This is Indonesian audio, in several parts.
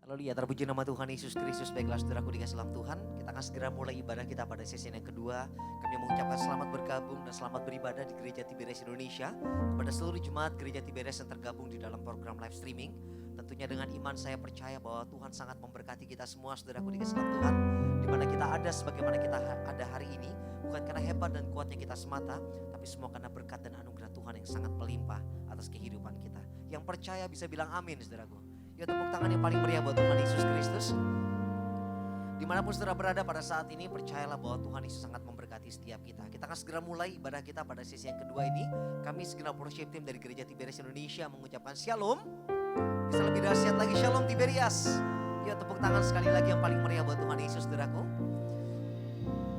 Haleluya, terpuji nama Tuhan Yesus Kristus. Baiklah saudaraku dikasih dalam Tuhan, kita akan segera mulai ibadah kita pada sesi yang kedua. Kami mengucapkan selamat bergabung dan selamat beribadah di Gereja Tiberias Indonesia. Kepada seluruh jemaat Gereja Tiberias yang tergabung di dalam program live streaming. Tentunya dengan iman saya percaya bahwa Tuhan sangat memberkati kita semua saudaraku dikasih dalam Tuhan. Di mana kita ada sebagaimana kita ada hari ini, bukan karena hebat dan kuatnya kita semata, tapi semua karena berkat dan anugerah Tuhan yang sangat melimpah atas kehidupan kita. Yang percaya bisa bilang amin saudaraku. Ya, tepuk tangan yang paling meriah buat Tuhan Yesus Kristus. Dimanapun saudara berada pada saat ini, percayalah bahwa Tuhan Yesus sangat memberkati setiap kita. Kita akan segera mulai ibadah kita pada sesi yang kedua ini. Kami segenap worship team dari Gereja Tiberias Indonesia mengucapkan shalom. Bisa lebih dahsyat lagi, shalom Tiberias. Ya, tepuk tangan sekali lagi yang paling meriah buat Tuhan Yesus saudaraku.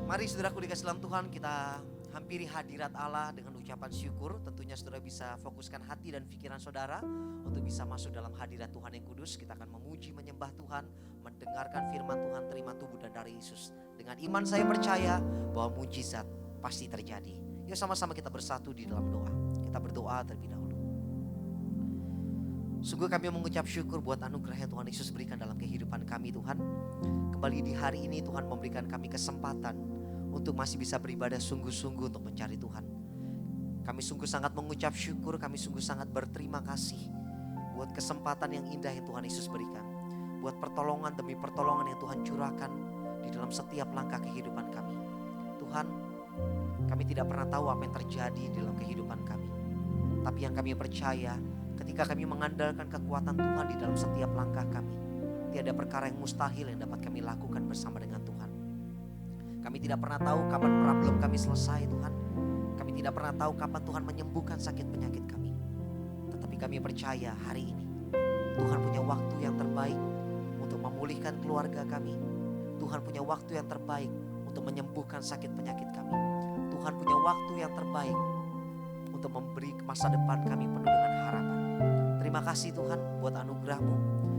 Mari saudaraku dikasih dalam Tuhan, kita hampiri hadirat Allah dengan ucapan syukur. Tentunya saudara bisa fokuskan hati dan pikiran saudara untuk bisa masuk dalam hadirat Tuhan yang kudus. Kita akan memuji, menyembah Tuhan, mendengarkan firman Tuhan, terima tubuh dan darah Yesus. Dengan iman saya percaya bahwa mujizat pasti terjadi. Yuk sama-sama kita bersatu di dalam doa. Kita berdoa terlebih dahulu. Sungguh kami mengucap syukur buat anugerah yang Tuhan Yesus berikan dalam kehidupan kami Tuhan. Kembali di hari ini Tuhan memberikan kami kesempatan untuk masih bisa beribadah sungguh-sungguh untuk mencari Tuhan. Kami sungguh sangat mengucap syukur, kami sungguh sangat berterima kasih buat kesempatan yang indah yang Tuhan Yesus berikan. Buat pertolongan demi pertolongan yang Tuhan curahkan di dalam setiap langkah kehidupan kami. Tuhan, kami tidak pernah tahu apa yang terjadi di dalam kehidupan kami. Tapi yang kami percaya, ketika kami mengandalkan kekuatan Tuhan di dalam setiap langkah kami, tiada perkara yang mustahil yang dapat kami lakukan bersama dengan Tuhan. Kami tidak pernah tahu kapan problem kami selesai Tuhan. Kami tidak pernah tahu kapan Tuhan menyembuhkan sakit penyakit kami. Tetapi kami percaya hari ini Tuhan punya waktu yang terbaik untuk memulihkan keluarga kami. Tuhan punya waktu yang terbaik untuk menyembuhkan sakit penyakit kami. Tuhan punya waktu yang terbaik untuk memberi masa depan kami penuh dengan harapan. Terima kasih Tuhan buat anugerah-Mu.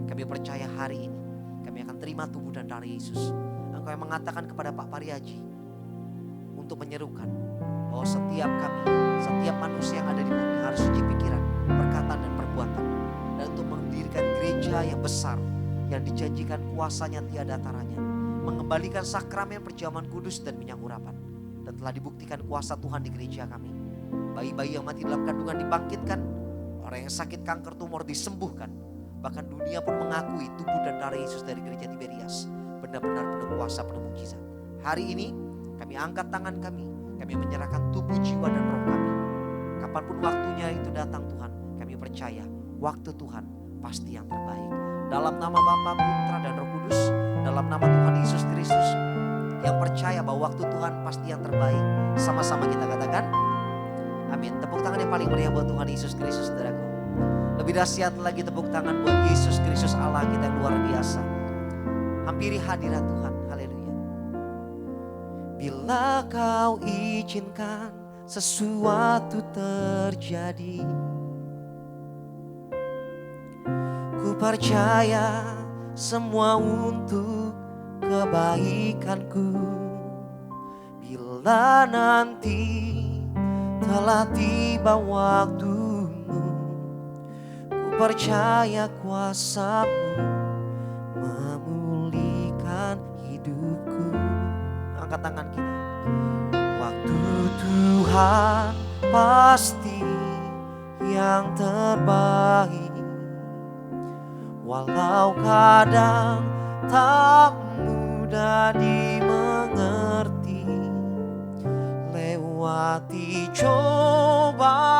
Kami percaya hari ini kami akan terima tubuh dan darah Yesus. Engkau yang mengatakan kepada Pak Pariaji untuk menyerukan bahwa setiap kami, setiap manusia yang ada di bumi harus suci pikiran, perkataan dan perbuatan. Dan untuk mendirikan gereja yang besar yang dijanjikan kuasanya tiada taranya. Mengembalikan sakramen perjamuan kudus dan minyak urapan. Dan telah dibuktikan kuasa Tuhan di gereja kami. Bayi-bayi yang mati dalam kandungan dibangkitkan. Orang yang sakit kanker tumor disembuhkan. Bahkan dunia pun mengakui tubuh dan darah Yesus dari Gereja Tiberias benar-benar penuh kuasa, penuh mukjizat. Hari ini kami angkat tangan kami menyerahkan tubuh, jiwa dan roh kami. Kapanpun waktunya itu datang Tuhan, kami percaya waktu Tuhan pasti yang terbaik. Dalam nama Bapa, Putra dan Roh Kudus, dalam nama Tuhan Yesus Kristus, yang percaya bahwa waktu Tuhan pasti yang terbaik. Sama-sama kita katakan amin. Tepuk tangan yang paling meriah buat Tuhan Yesus Kristus saudaraku. Lebih dahsyat lagi tepuk tangan buat Yesus Kristus Allah kita yang luar biasa. Hampiri hadirat Tuhan, haleluya. Bila kau izinkan sesuatu terjadi, ku percaya semua untuk kebaikanku. Bila nanti telah tiba waktumu, ku percaya kuasa-Mu memulihkan hidupku. Angkat tangan kita. Waktu Tuhan pasti yang terbaik. Walau kadang tak mudah dimengerti, lewati cobaan,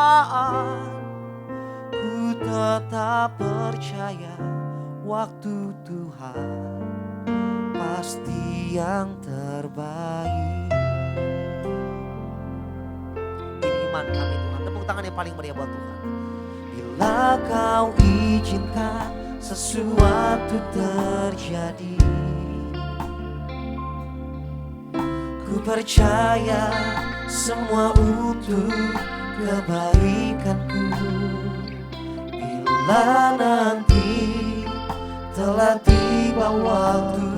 ku tetap percaya waktu Tuhan pasti yang terbaik. Ini iman kami Tuhan. Tepuk tangan yang paling meriah buat Tuhan. Bila kau izinkan sesuatu terjadi, ku percaya semua untuk kebaikanku. Bila nanti telah tiba waktu,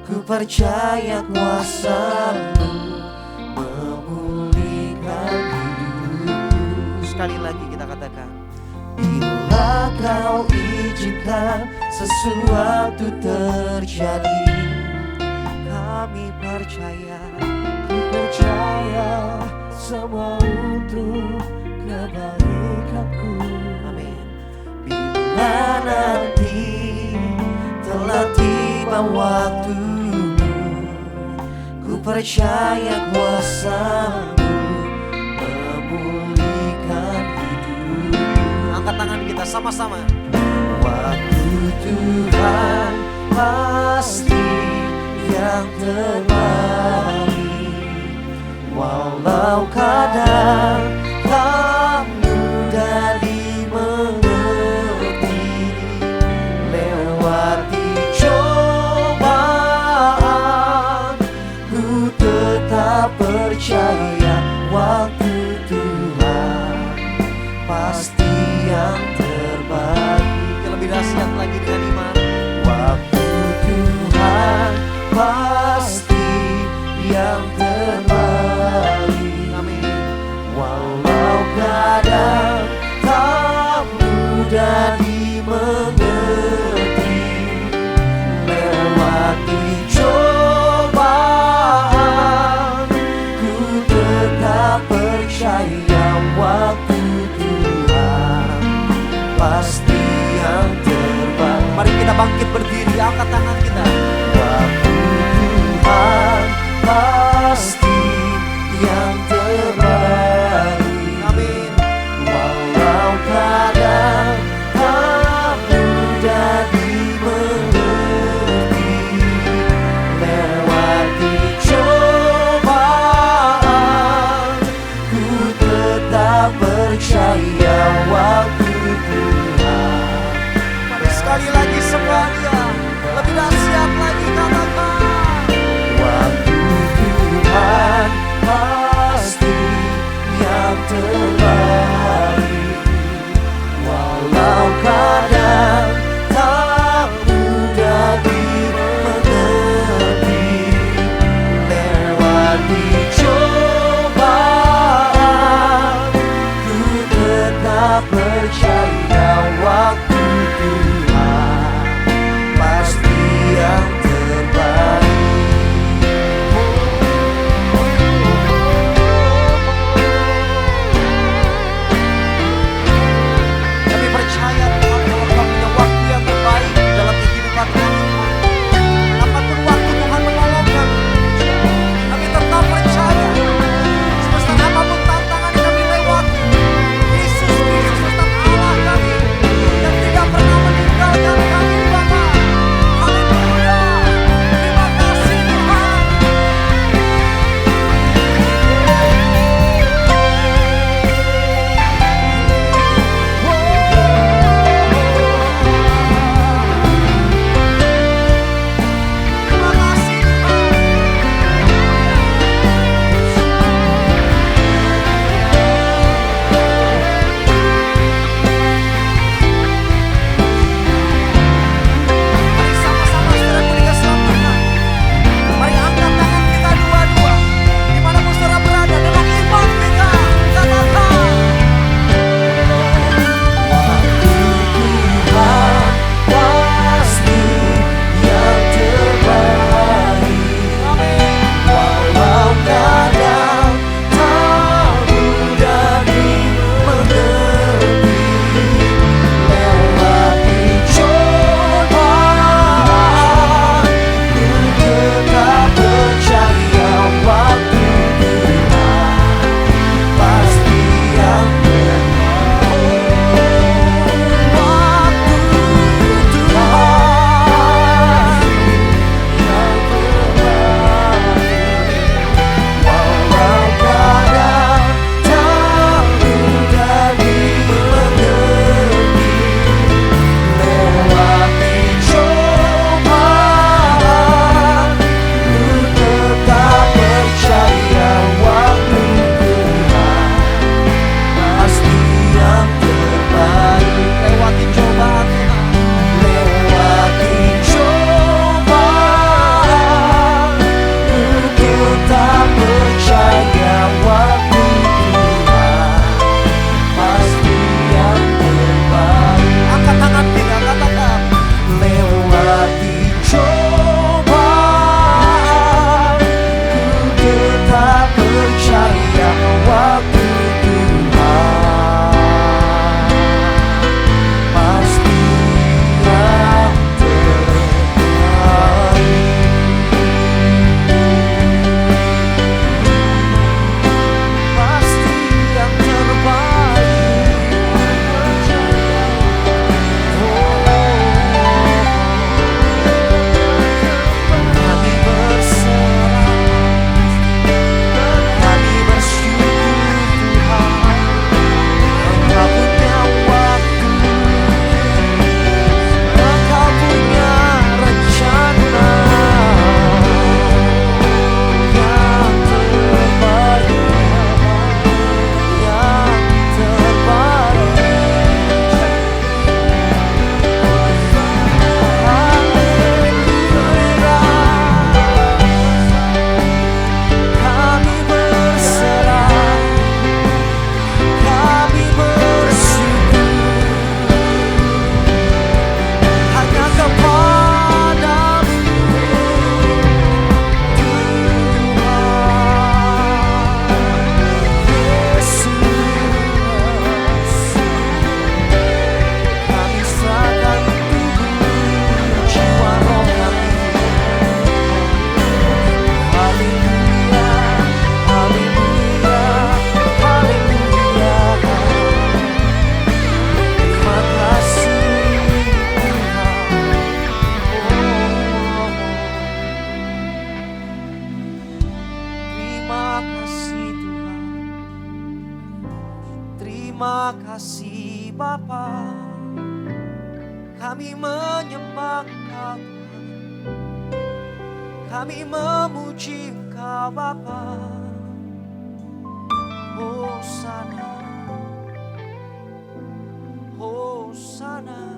ku percaya kuasa-Mu memulihkan hidupku. Sekali lagi kita katakan, bila Kau izinkan sesuatu terjadi. Kami percaya, Ku percaya semua untuk kebaikanku. amin. Bila nanti telah tiba waktumu, ku percaya kuasa-Mu memulihkan hidup. Angkat tangan kita sama-sama. Waktu Tuhan pasti yang terbaik, walau kadang tak mudah dimengerti. Lewati cobaan, ku tetap percaya waktu Tuhan pasti yang terbaik. Lebih dahsyat lagi dengan iman. Waktu Tuhan pasti yang terbaik, Amin. walau kasih Tuhan, terima kasih Bapa. Kami menyembah Engkau Tuhan, kami memuji Engkau Bapa. Hosana, Hosana.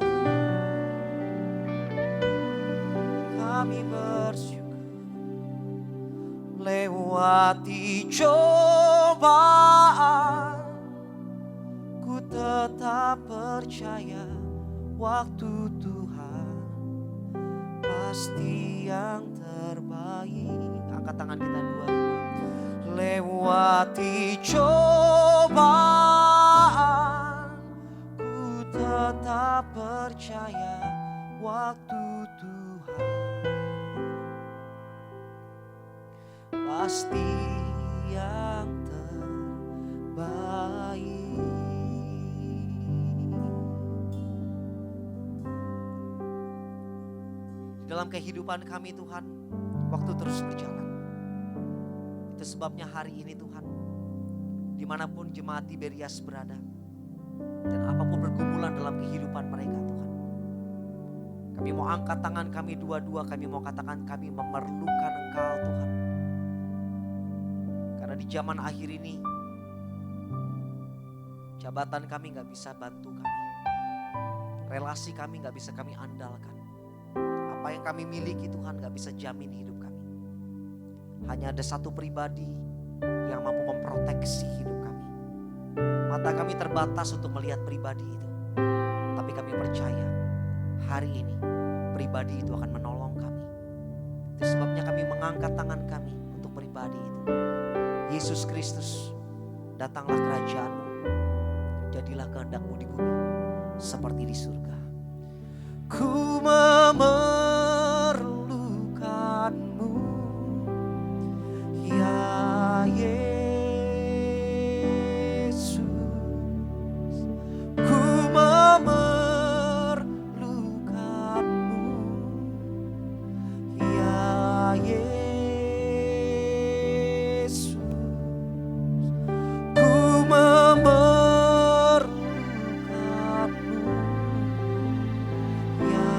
Kami bersyukur lewati cobaan, ku tetap percaya waktu Tuhan pasti yang terbaik. Angkat tangan kita dua-dua. Lewati cobaan, ku tetap percaya waktu Tuhan pasti yang terbaik. Dalam kehidupan kami Tuhan, waktu terus berjalan. Itu sebabnya hari ini Tuhan, dimanapun jemaat Tiberias berada, dan apapun bergumulan dalam kehidupan mereka Tuhan, kami mau angkat tangan kami dua-dua, kami mau katakan kami memerlukan Engkau Tuhan. Karena di zaman akhir ini, jabatan kami gak bisa bantu kami, relasi kami gak bisa kami andalkan. Apa yang kami miliki Tuhan gak bisa jamin hidup kami. Hanya ada satu pribadi yang mampu memproteksi hidup kami. Mata kami terbatas untuk melihat pribadi itu. Tapi kami percaya hari ini pribadi itu akan menolong kami. Itu sebabnya kami mengangkat tangan kami untuk pribadi itu. Yesus Kristus, datanglah kerajaan-Mu. Jadilah kehendak-Mu di bumi seperti di surga. Ku memerlukan-Mu, ya Yesus. Ku memerlukan-Mu, ya Yesus. Ku memerlukan-Mu, ya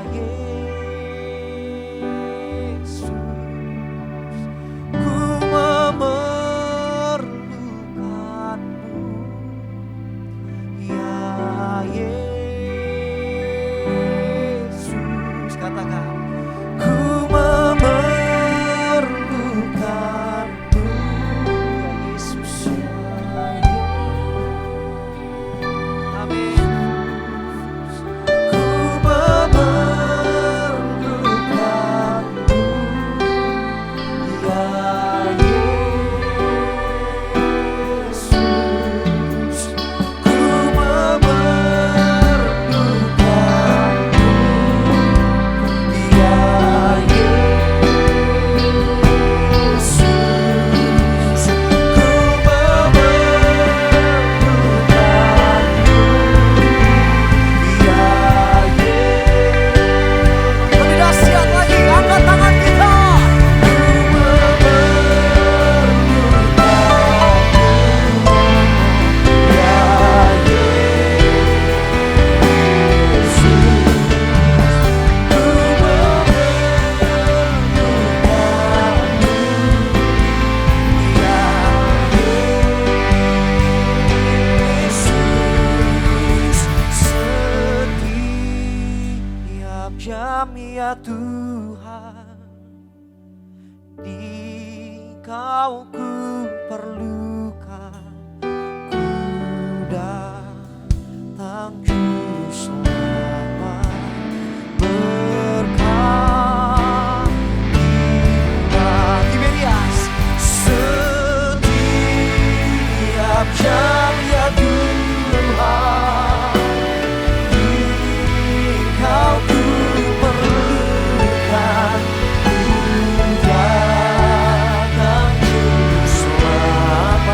Yesus. Ku memerlukan-Mu, ya Yesus. Katakan, ku memerlukan-Mu, ya Yesus. Amin. Ku memerlukan-Mu, ya Yesus. Ku memerlukan-Mu, ya Yesus. Ku memerlukan-Mu, ya Yesus. Lebih dahsyat lagi, angkat tangan kita. Ku memerlukan-Mu, ya Yesus. Ku memerlukan-Mu, ya Yesus. Setiap jam ya Tuhan, di Kau ku perlukan. Ku datang Juru Selamat, berkat Tiberias. Setiap jam ya Tuhan, Kau ku perlukan. Ku datang Juru Selamat,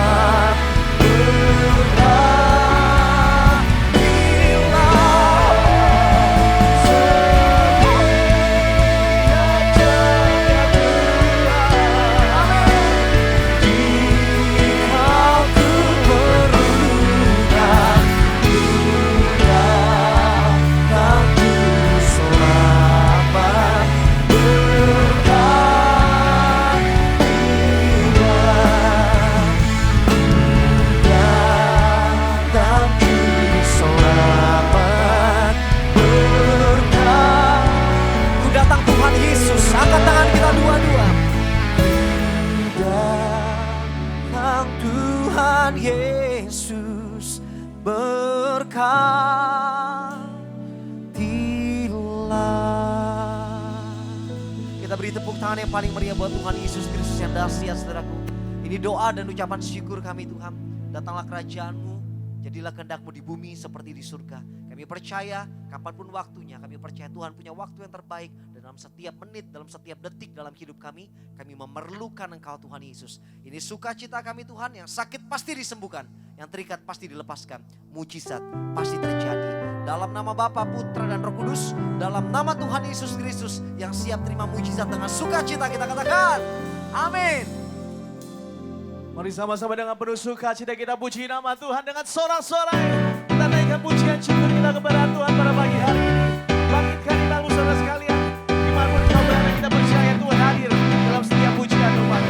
Kita beri tepuk tangan yang paling meriah buat Tuhan Yesus Kristus yang dahsyat, saudaraku. Ini doa dan ucapan syukur kami, Tuhan. Datanglah kerajaan-Mu, jadilah kehendak-Mu di bumi seperti di surga. Kami percaya kapanpun waktunya, kami percaya Tuhan punya waktu yang terbaik. Dan dalam setiap menit, dalam setiap detik dalam hidup kami memerlukan Engkau Tuhan Yesus. Ini sukacita kami Tuhan, yang sakit pasti disembuhkan, yang terikat pasti dilepaskan, mujizat pasti terjadi. Dalam nama Bapa, Putra dan Roh Kudus, dalam nama Tuhan Yesus Kristus yang siap terima mujizat dengan sukacita, kita katakan amin. Mari sama-sama dengan penuh sukacita kita puji nama Tuhan dengan sorak-sorai. Kita naikkan pujian syukur kita kepada Tuhan pada pagi hari ini. Bangkitkan kita saudara sekalian. Dimanapun kau berada, kita percaya Tuhan hadir dalam setiap pujian umat.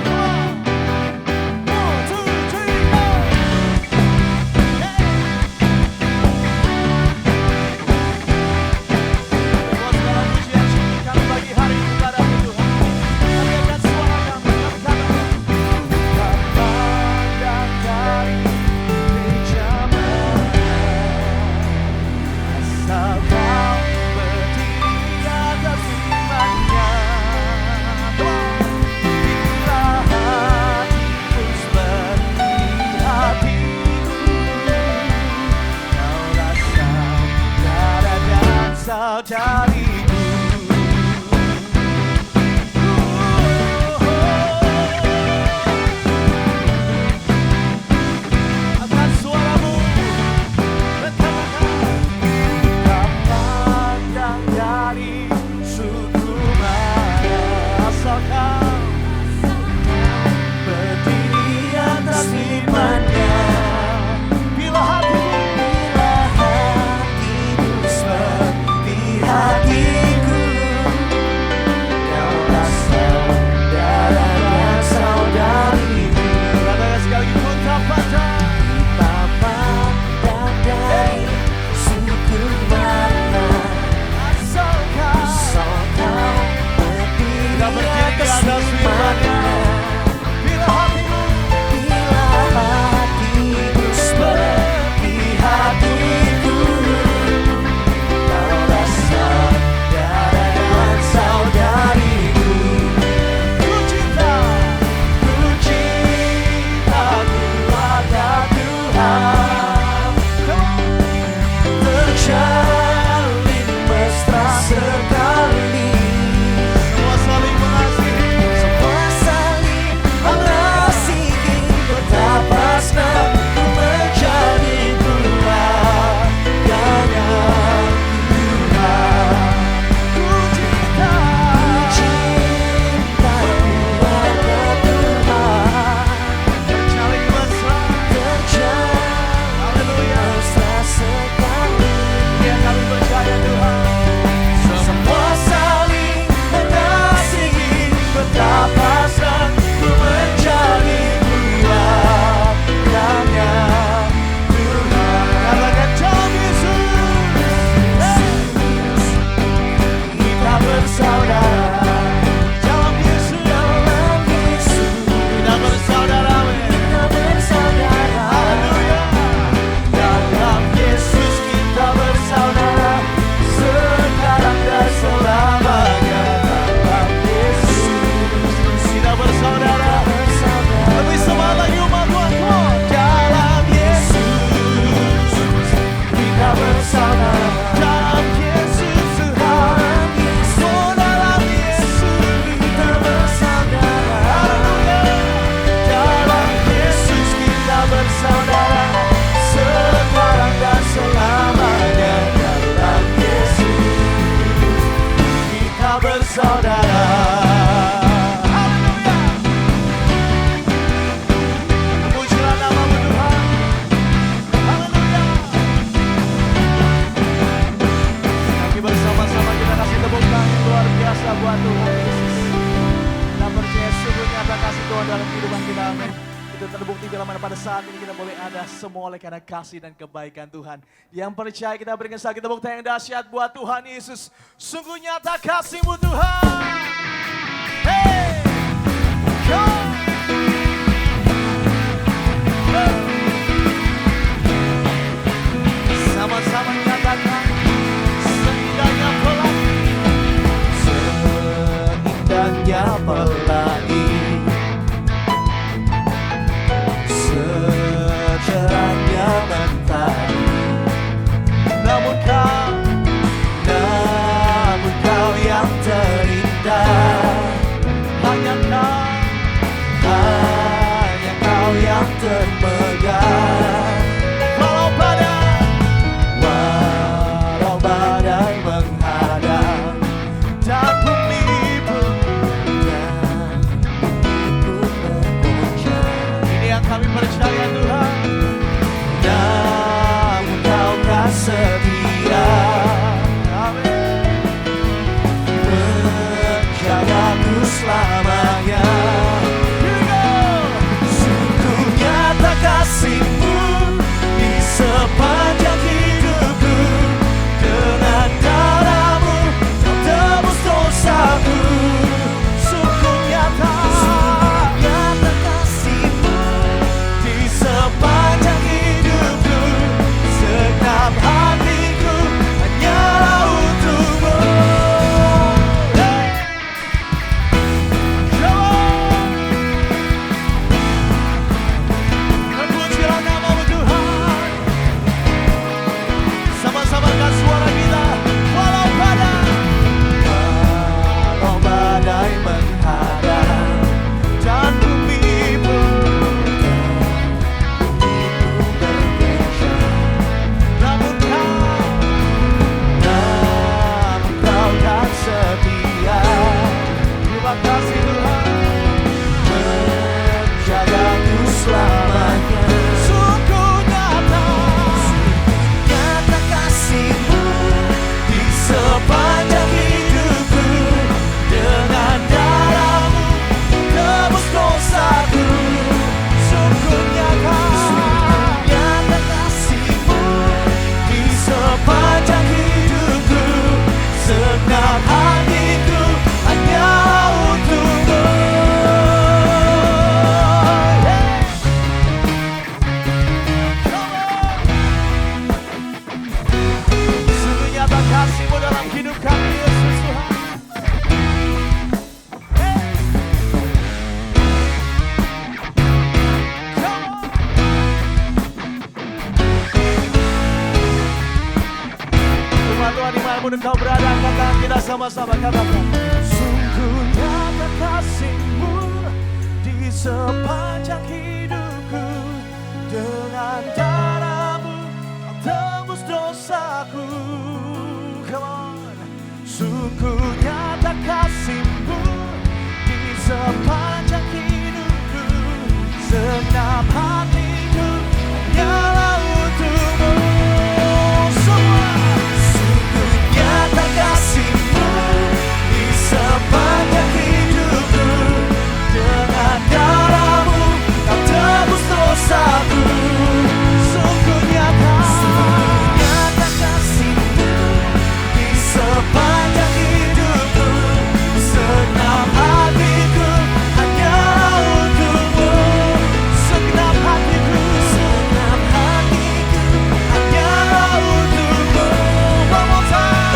Semua oleh karena kasih dan kebaikan Tuhan. Yang percaya kita berikan sekali tepuk tangan yang dahsyat buat Tuhan Yesus. Sungguh nyata kasih-Mu Tuhan. Hey, come. Sama-sama. lagi, secerahnya mentari. Namun kau yang terindah, hanya kau yang termegah. Walau badai menghadang dan bumi pun bergoncang. Ini yang kami percaya Tuhan. Namun kau tak setia, menjagaku selamanya. Sungguh nyata kasih-Mu di sepanjang hidupku. Dengan darah-Mu Kau tebus dosaku. Sungguh nyata kasih-Mu di sepanjang hidupku. Segenap hatiku hanyalah untuk-Mu. Terpujilah nama-Mu Tuhan. Sama-sama angkat suara kita. Walau badai menghadang dan bumi pun bergoncang. Namun kau tak setia. Terima kasih Tuhan, menjagaku selamanya. Sungguh nyata kasih-Mu di sepanjang hidupku. Dengan darah-Mu tebus dosaku. Sungguh nyata kasih-Mu di sepanjang hidupku. Segenap hatiku hanyalah untuk-Mu. Sungguh nyata kasih-Mu dalam hidup kami Yesus Tuhan. Tuhan dimanapun Engkau berada, angkat tangan kita sama-sama katakan. Sungguh nyata kasih-Mu di sepanjang hidupku. Dengan darah-Mu Kau tebus dosaku. Come on. Sungguh nyata kasih-Mu di sepanjang hidupku. Segenap hatiku hanyalah untuk-Mu. Semua. Sungguh nyata kasih-Mu di sepanjang hidupku. Dengan darah-Mu Kau tebus dosaku. Sungguh nyata kasih-Mu di sepanjang hidupku. Segenap hatiku hanyalah untuk-Mu. Segenap hatiku hanyalah untuk-Mu. One more time.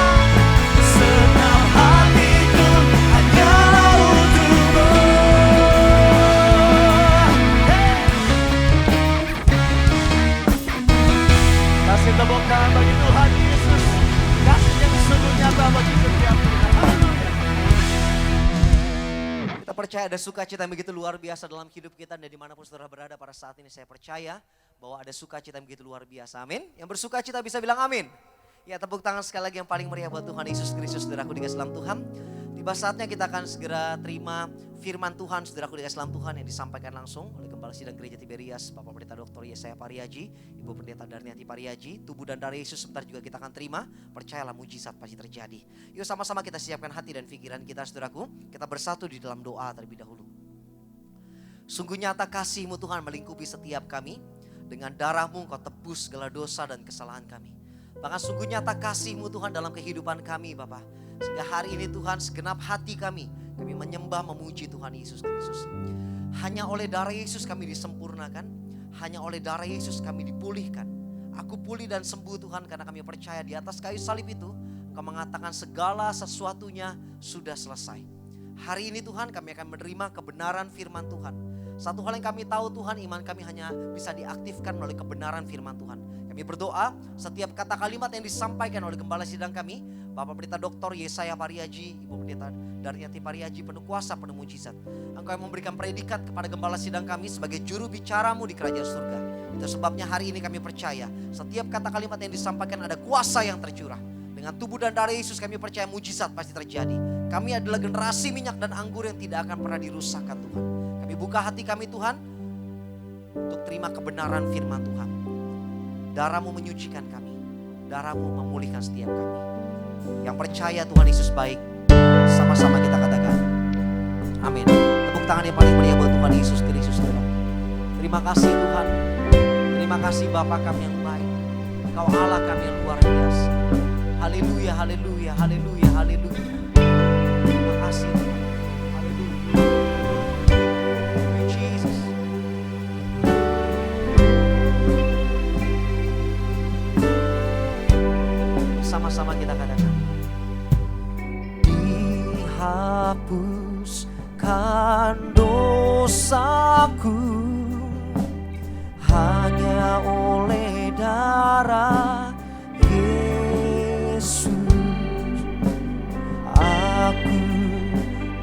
Segenap hatiku hanyalah untuk-Mu. Kasih tepuk tangan bagi Tuhan Yesus. Kasih yang sungguh nyata bagi setiap kita. Haleluya. Kita percaya ada sukacita yang begitu luar biasa dalam hidup kita dan dimanapun saudara berada pada saat ini saya percaya bahwa ada sukacita yang begitu luar biasa. Amin. Yang bersukacita bisa bilang amin. Ya tepuk tangan sekali lagi yang paling meriah buat Tuhan Yesus Kristus saudaraku dikasih dalam Tuhan. Tiba saatnya kita akan segera terima firman Tuhan saudaraku dikasih dalam Tuhan yang disampaikan langsung oleh Kepala Sidang Gereja Tiberias, Bapak Pendeta Dr. Yesaya Pariaji, Ibu Pendeta Darniati Pariaji, tubuh dan darah Yesus sebentar juga kita akan terima. Percayalah mujizat pasti terjadi. Yuk sama-sama kita siapkan hati dan pikiran kita saudaraku. Kita bersatu di dalam doa terlebih dahulu. Sungguh nyata kasih-Mu Tuhan melingkupi setiap kami. Dengan darah-Mu Kau tebus segala dosa dan kesalahan kami. Bahkan sungguh nyata kasih-Mu Tuhan dalam kehidupan kami Bapa. Sehingga hari ini Tuhan segenap hati kami menyembah memuji Tuhan Yesus Kristus. Hanya oleh darah Yesus kami disempurnakan. Hanya oleh darah Yesus kami dipulihkan. Aku pulih dan sembuh Tuhan karena kami percaya di atas kayu salib itu Engkau mengatakan segala sesuatunya sudah selesai. Hari ini Tuhan kami akan menerima kebenaran firman Tuhan. Satu hal yang kami tahu Tuhan, iman kami hanya bisa diaktifkan melalui kebenaran firman Tuhan. Kami berdoa setiap kata kalimat yang disampaikan oleh gembala sidang kami, Bapak Pendeta Dr. Yesaya Pariaji, Ibu Pendeta Darniati Pariaji, penuh kuasa, penuh mujizat. Engkau yang memberikan predikat kepada gembala sidang kami sebagai juru bicaramu di kerajaan surga. Itu sebabnya hari ini kami percaya setiap kata kalimat yang disampaikan ada kuasa yang tercurah. Dengan tubuh dan darah Yesus kami percaya mujizat pasti terjadi. Kami adalah generasi minyak dan anggur yang tidak akan pernah dirusakkan Tuhan. Kami buka hati kami Tuhan untuk terima kebenaran firman Tuhan. Darah-Mu menyucikan kami. Darah-Mu memulihkan setiap kami. Yang percaya Tuhan Yesus baik, sama-sama kita katakan amin. Tepuk tangan yang paling meriah buat Tuhan Yesus Kristus. Terima kasih Tuhan. Terima kasih Bapa kami yang baik. Engkau Allah kami yang luar biasa. Haleluya, haleluya, haleluya, haleluya. Terima kasih Tuhan. Haleluya. Thank you Jesus. Sama-sama kita katakan. Dihapuskan dosaku hanya oleh darah Yesus. Aku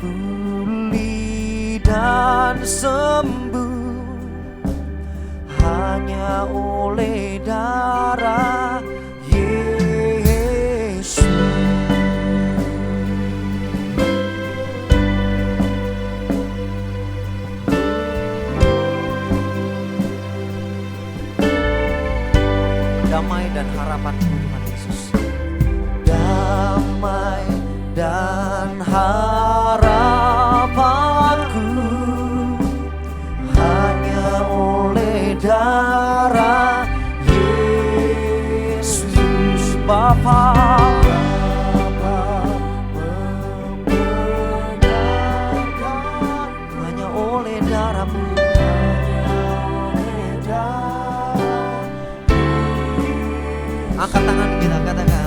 pulih dan sembuh hanya oleh darah Yesus. Damai dan harapan Tuhan Yesus. Damai dan harapanku hanya oleh darah Yesus. Bapa hanya oleh darah-Mu. Angkat tangan kita katakan,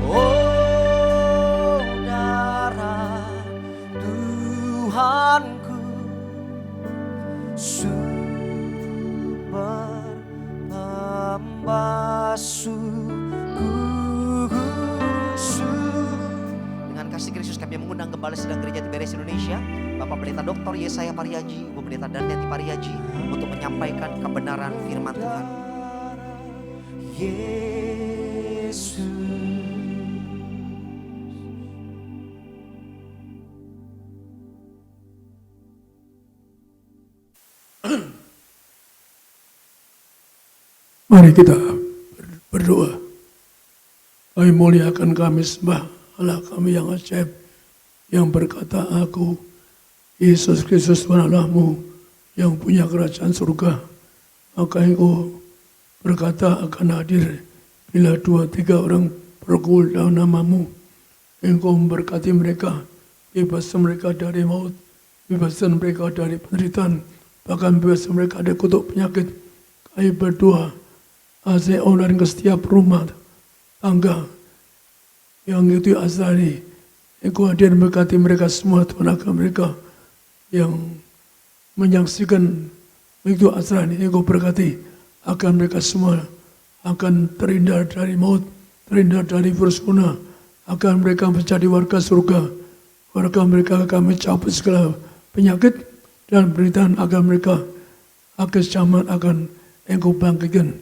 oh darah Tuhanku, sumber pembasuhku. Dengan kasih Kristus kami mengundang gembala sidang gereja Tiberias Indonesia, Bapak Pendeta Dr. Yesaya Pariaji, Ibu Pendeta Darniati Pariaji, untuk menyampaikan kebenaran firman Tuhan. Yesus. Mari kita berdoa. Kami muliakan, kami sembah Allah kami yang ajaib, yang berkata, aku Yesus Kristus Tuhan Allahmu yang punya kerajaan surga. Maka Engkau berkata akan hadir bila 2-3 orang berkumpul dalam namamu. Engkau memberkati mereka, bebaskan mereka dari maut, bebaskan mereka dari penderitaan, bahkan bebaskan mereka dari kutuk penyakit. Kami berdoa, saya online ke setiap rumah tangga yang itu asali. Engkau hadir memberkati mereka semua, Tuhan, akan mereka yang menyaksikan itu asali. Engkau berkati akan mereka semua, akan terhindar dari maut, terhindar dari virus corona, akan mereka menjadi warga surga. Warga mereka akan mencabut segala penyakit dan penderitaan, akan mereka akan zaman akan Engkau bangkitkan,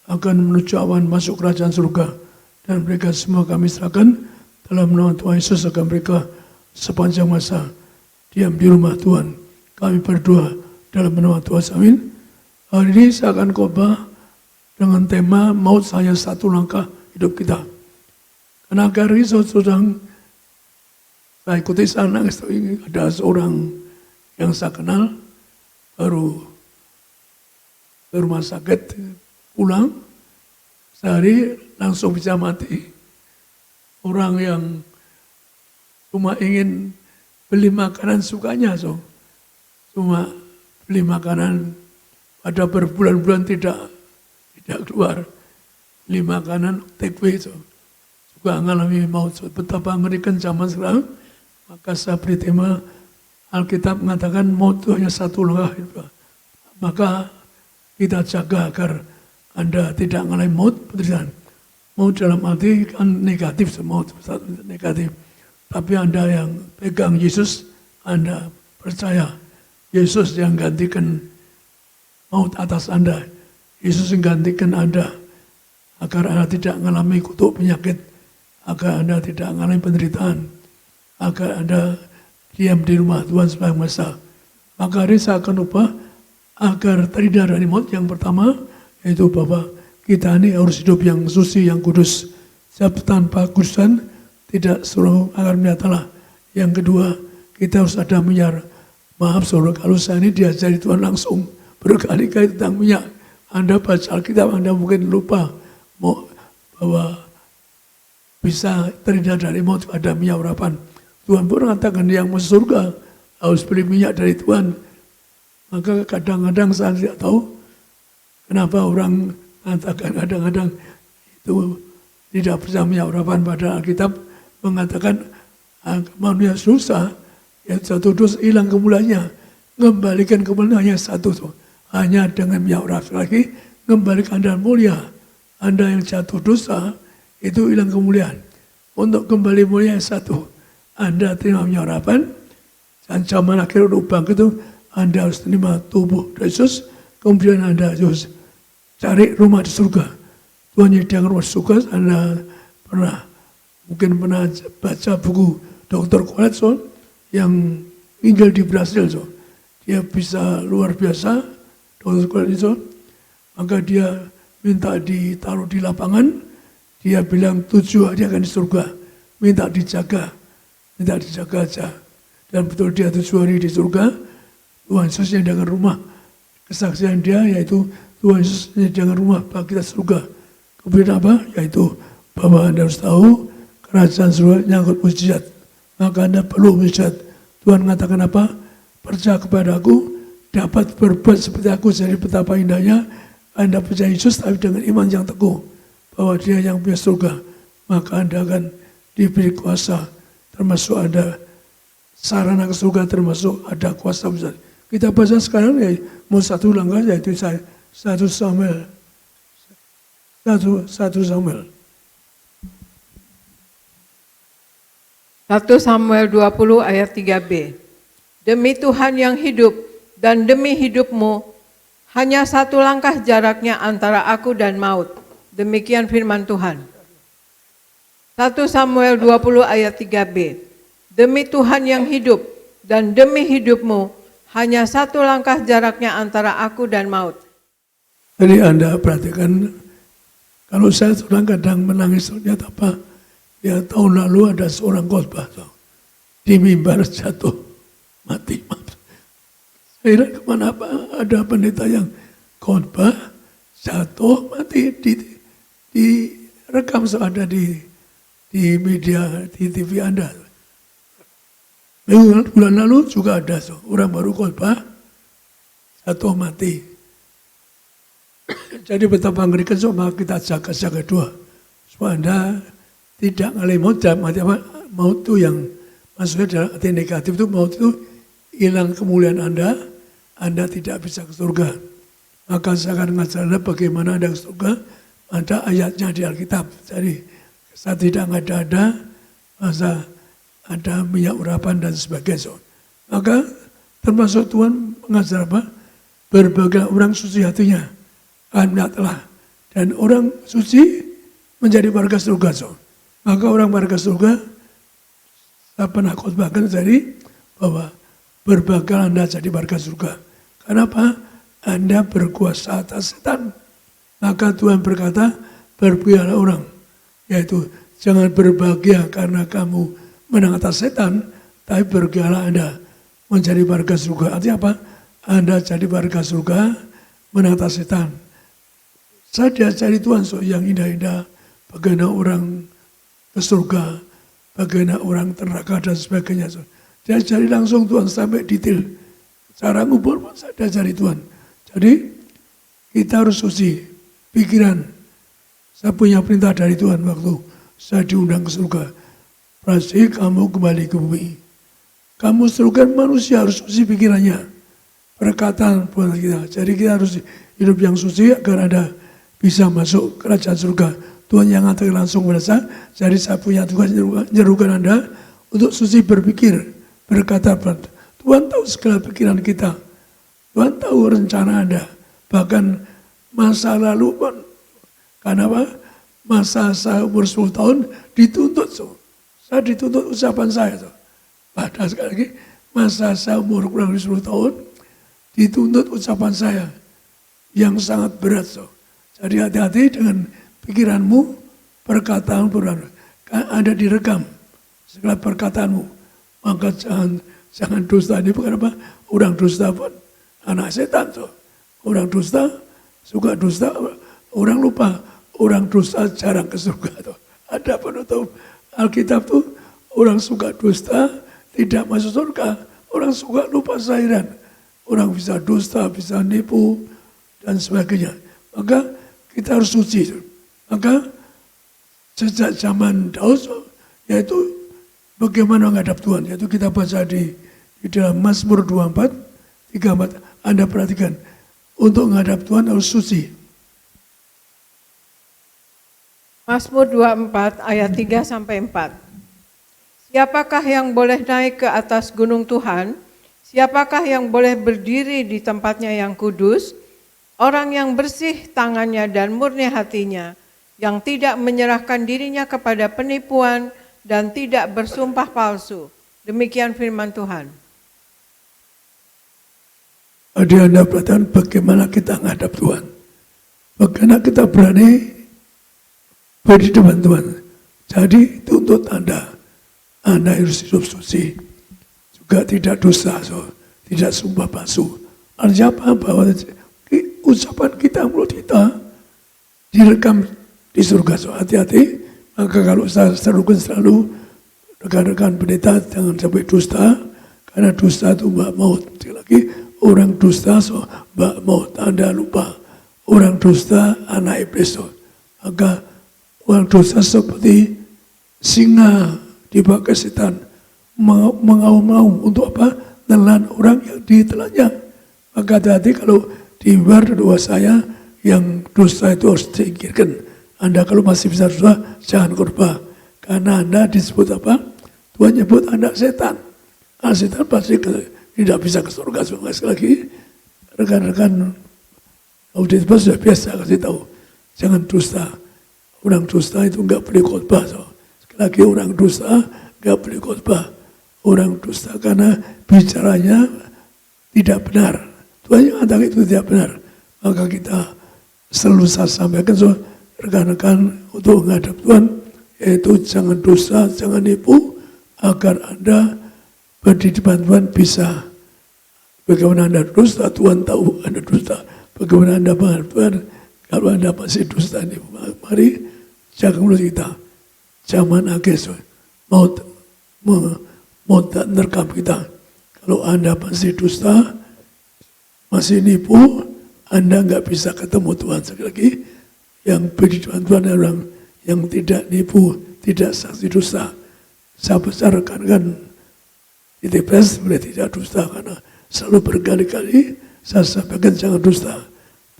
akan menuju awan masuk kerajaan surga. Dan mereka semua kami serahkan dalam nama Tuhan Yesus, akan mereka sepanjang masa diam di rumah Tuhan. Kami berdoa dalam nama Tuhan. Amin. Hari ini saya akan khotbah dengan tema maut hanya satu langkah hidup kita. Karena hari ini sedang saya ikuti sana, ada seorang yang saya kenal baru ke rumah sakit, pulang sehari langsung bisa mati. Orang yang cuma ingin beli makanan sukanya, cuma beli makanan, ada berbulan-bulan tidak keluar, beli makanan take away, juga mengalami maut. Betapa mengerikan zaman sekarang, Maka saya beri tema, Alkitab mengatakan maut itu hanya satu langkah. Maka kita jaga agar Anda tidak mengalami maut, penderitaan. Maut dalam arti kan negatif, maut negatif. Tapi Anda yang pegang Yesus, Anda percaya Yesus yang gantikan maut atas Anda. Yesus yang gantikan Anda agar Anda tidak mengalami kutuk penyakit, agar Anda tidak mengalami penderitaan, agar Anda diam di rumah Tuhan sepanjang masa. Maka hari saya akan ubah agar terhindar dari maut. Yang pertama yaitu bahwa kita ini harus hidup yang suci, yang kudus. Sebab tanpa kudusan tidak suruh akan melihat Allah. Yang kedua, kita harus ada minyak. Maaf saudara, kalau saya ini diajari Tuhan langsung berkali-kali tentang minyak. Anda baca Alkitab, Anda mungkin lupa bahwa bisa terhindar dari maut ada minyak urapan. Tuhan pun mengatakan yang masuk surga harus beli minyak dari Tuhan. Maka kadang-kadang saya tidak tahu kenapa orang mengatakan kadang-kadang itu tidak percaya minyak urapan, pada Alkitab mengatakan manusia susah, ya satu dosa hilang kemuliaannya, kembalikan kemuliaannya satu tuh. Hanya dengan minyak urapan lagi, kembalikan dan mulia. Anda yang jatuh dosa, itu hilang kemuliaan. Untuk kembali mulia satu, Anda terima minyak urapan, dan zaman akhir lubang itu, Anda harus terima tubuh Yesus, kemudian Anda harus cari rumah di surga. Tuhan nyediakan rumah di surga. Anda mungkin pernah baca buku Dr. Colletson yang tinggal di Brasil. Dia bisa luar biasa, Dr. Colletson. Maka dia minta ditaruh di lapangan. Dia bilang 7 hari akan di surga. Minta dijaga aja. Dan betul dia 7 hari di surga. Tuhan Yesus menyediakan rumah. Kesaksian dia yaitu Tuhan Yesus menyediakan rumah bagi kita surga. Kemudian apa? Yaitu bahwa Anda harus tahu kerajaan surga nyangkut mujizat. Maka Anda perlu mujizat. Tuhan mengatakan apa? Percaya kepada aku, dapat berbuat seperti aku. Jadi betapa indahnya Anda percaya Yesus tapi dengan iman yang teguh. Bahwa dia yang punya surga. Maka Anda akan diberi kuasa. Termasuk ada sarana ke surga, termasuk ada kuasa besar. Kita baca sekarang ya, mau satu langkah yaitu 1 Samuel 1 Samuel 20 ayat 3b. Demi Tuhan yang hidup dan demi hidupmu, hanya satu langkah jaraknya antara aku dan maut. Demikian firman Tuhan. 1 Samuel 20 ayat 3b. Demi Tuhan yang hidup dan demi hidupmu, hanya satu langkah jaraknya antara aku dan maut. Jadi Anda perhatikan, kalau saya kadang menangis, lihat apa? Ya tahun lalu ada seorang khotbah di mimbar jatuh mati. Saya kira kemana apa ada pendeta yang khotbah jatuh mati direkam ada di media, di TV Anda. Bulan lalu juga ada orang baru khotbah jatuh mati. Jadi betapa mengerikan, maka kita jaga dua supaya Anda tidak ngalami maut. Maut itu yang maksudnya dalam arti negatif itu, maut itu hilang kemuliaan Anda tidak bisa ke surga. Maka saya akan mengajar Anda bagaimana Anda ke surga. Ada ayatnya di Alkitab. Jadi saya tidak ada masa ada minyak urapan dan sebagainya. Maka termasuk Tuhan mengajar apa? Berbagai orang suci hatinya akan melihat Allah. Dan orang suci menjadi warga surga. Maka orang warga surga, saya pernah khotbahkan tadi bahwa berbagai Anda jadi warga surga. Kenapa? Anda berkuasa atas setan. Maka Tuhan berkata, berbahagialah orang. Yaitu jangan berbahagia karena kamu menang atas setan, tapi berbahagialah Anda menjadi warga surga. Artinya apa? Anda jadi warga surga, menang atas setan. Saya diajari Tuhan yang indah-indah, bagaimana orang ke surga, bagaimana orang neraka dan sebagainya. Diajari langsung Tuhan sampai detail. Cara ngubur pun saya diajari Tuhan. Jadi kita harus suci pikiran. Saya punya perintah dari Tuhan waktu saya diundang ke surga. Pasti kamu kembali ke bumi. Kamu serukan manusia harus suci pikirannya, perkataan buat kita. Jadi kita harus hidup yang suci agar ada bisa masuk kerajaan surga. Tuhan yang ngatur langsung pada saya. Jadi saya punya tugas menyerukan Anda untuk suci berpikir, berkata. Tuhan tahu segala pikiran kita. Tuhan tahu rencana Anda. Bahkan masa lalu pun. Karena apa? Masa saya umur 10 tahun dituntut. Saya dituntut ucapan saya. Padahal sekali lagi, masa saya umur kurang lebih 10 tahun, dituntut ucapan saya yang sangat berat. Jadi hati-hati dengan pikiranmu, perkataan ada direkam segala perkataanmu. Maka jangan dusta. Ini bukan apa? Orang dusta pun anak setan. Orang dusta, suka dusta, orang lupa. Orang dusta jarang ke surga. Ada penutup Alkitab tuh, orang suka dusta tidak masuk surga. Orang suka lupa sahiran. Orang bisa dusta, bisa nipu, dan sebagainya. Maka kita harus suci. Maka sejak zaman Daud, yaitu bagaimana menghadap Tuhan. Yaitu kita baca di dalam Mazmur 24, 34. Anda perhatikan, untuk menghadap Tuhan harus suci. Mazmur 24 ayat 3-4. Siapakah yang boleh naik ke atas gunung Tuhan? Siapakah yang boleh berdiri di tempatnya yang kudus? Orang yang bersih tangannya dan murni hatinya, yang tidak menyerahkan dirinya kepada penipuan dan tidak bersumpah palsu. Demikian firman Tuhan. Ada Anda perhatikan bagaimana kita menghadap Tuhan. Bagaimana kita berani beri depan Tuhan. Jadi tuntut Anda harus hidup suci. Juga tidak dosa, tidak sumpah palsu. Artinya apa? Bahwa ucapan kita, mulut kita direkam di surga. Hati-hati. Maka kalau saya serukan selalu rekan-rekan pendeta jangan sampai dusta. Karena dusta itu mbak maut. Sekali lagi, orang dusta mbak maut. Anda lupa. Orang dusta anak iblis. Maka orang dosa seperti singa dipakai setan mengaum-ngaum untuk apa? Menelan orang yang ditelannya. Maka hati-hati kalau di luar doa saya yang dosa itu harus disingkirkan. Anda kalau masih bisa dosa jangan korban. Karena Anda disebut apa? Tuhan nyebut Anda setan. Nah, setan pasti tidak bisa ke surga. Sekali lagi rekan-rekan audit sudah biasa kasih tahu. Jangan dusta. Orang dusta itu enggak boleh khotbah. Sekali lagi orang dusta enggak boleh khotbah. Orang dusta karena bicaranya tidak benar. Tuhan yang katakan itu tidak benar. Maka kita selalu saya sampaikan rekan-rekan untuk menghadap Tuhan, yaitu jangan dusta, jangan nipu, agar Anda berdiri di depan Tuhan bisa. Bagaimana Anda dusta, Tuhan tahu Anda dusta. Bagaimana Anda menghadap Tuhan, kalau Anda masih dusta nipu. Mari jaga mulut kita. Zaman akhir mau menerkam kita. Kalau Anda masih dusta, masih nipu, Anda nggak bisa ketemu Tuhan. Sekali lagi, yang berdiri di Tuhan adalah orang yang tidak nipu, tidak saksi dusta. Saya besar rekan-rekan di TPS boleh tidak dusta karena selalu berkali-kali saya sampaikan jangan dusta.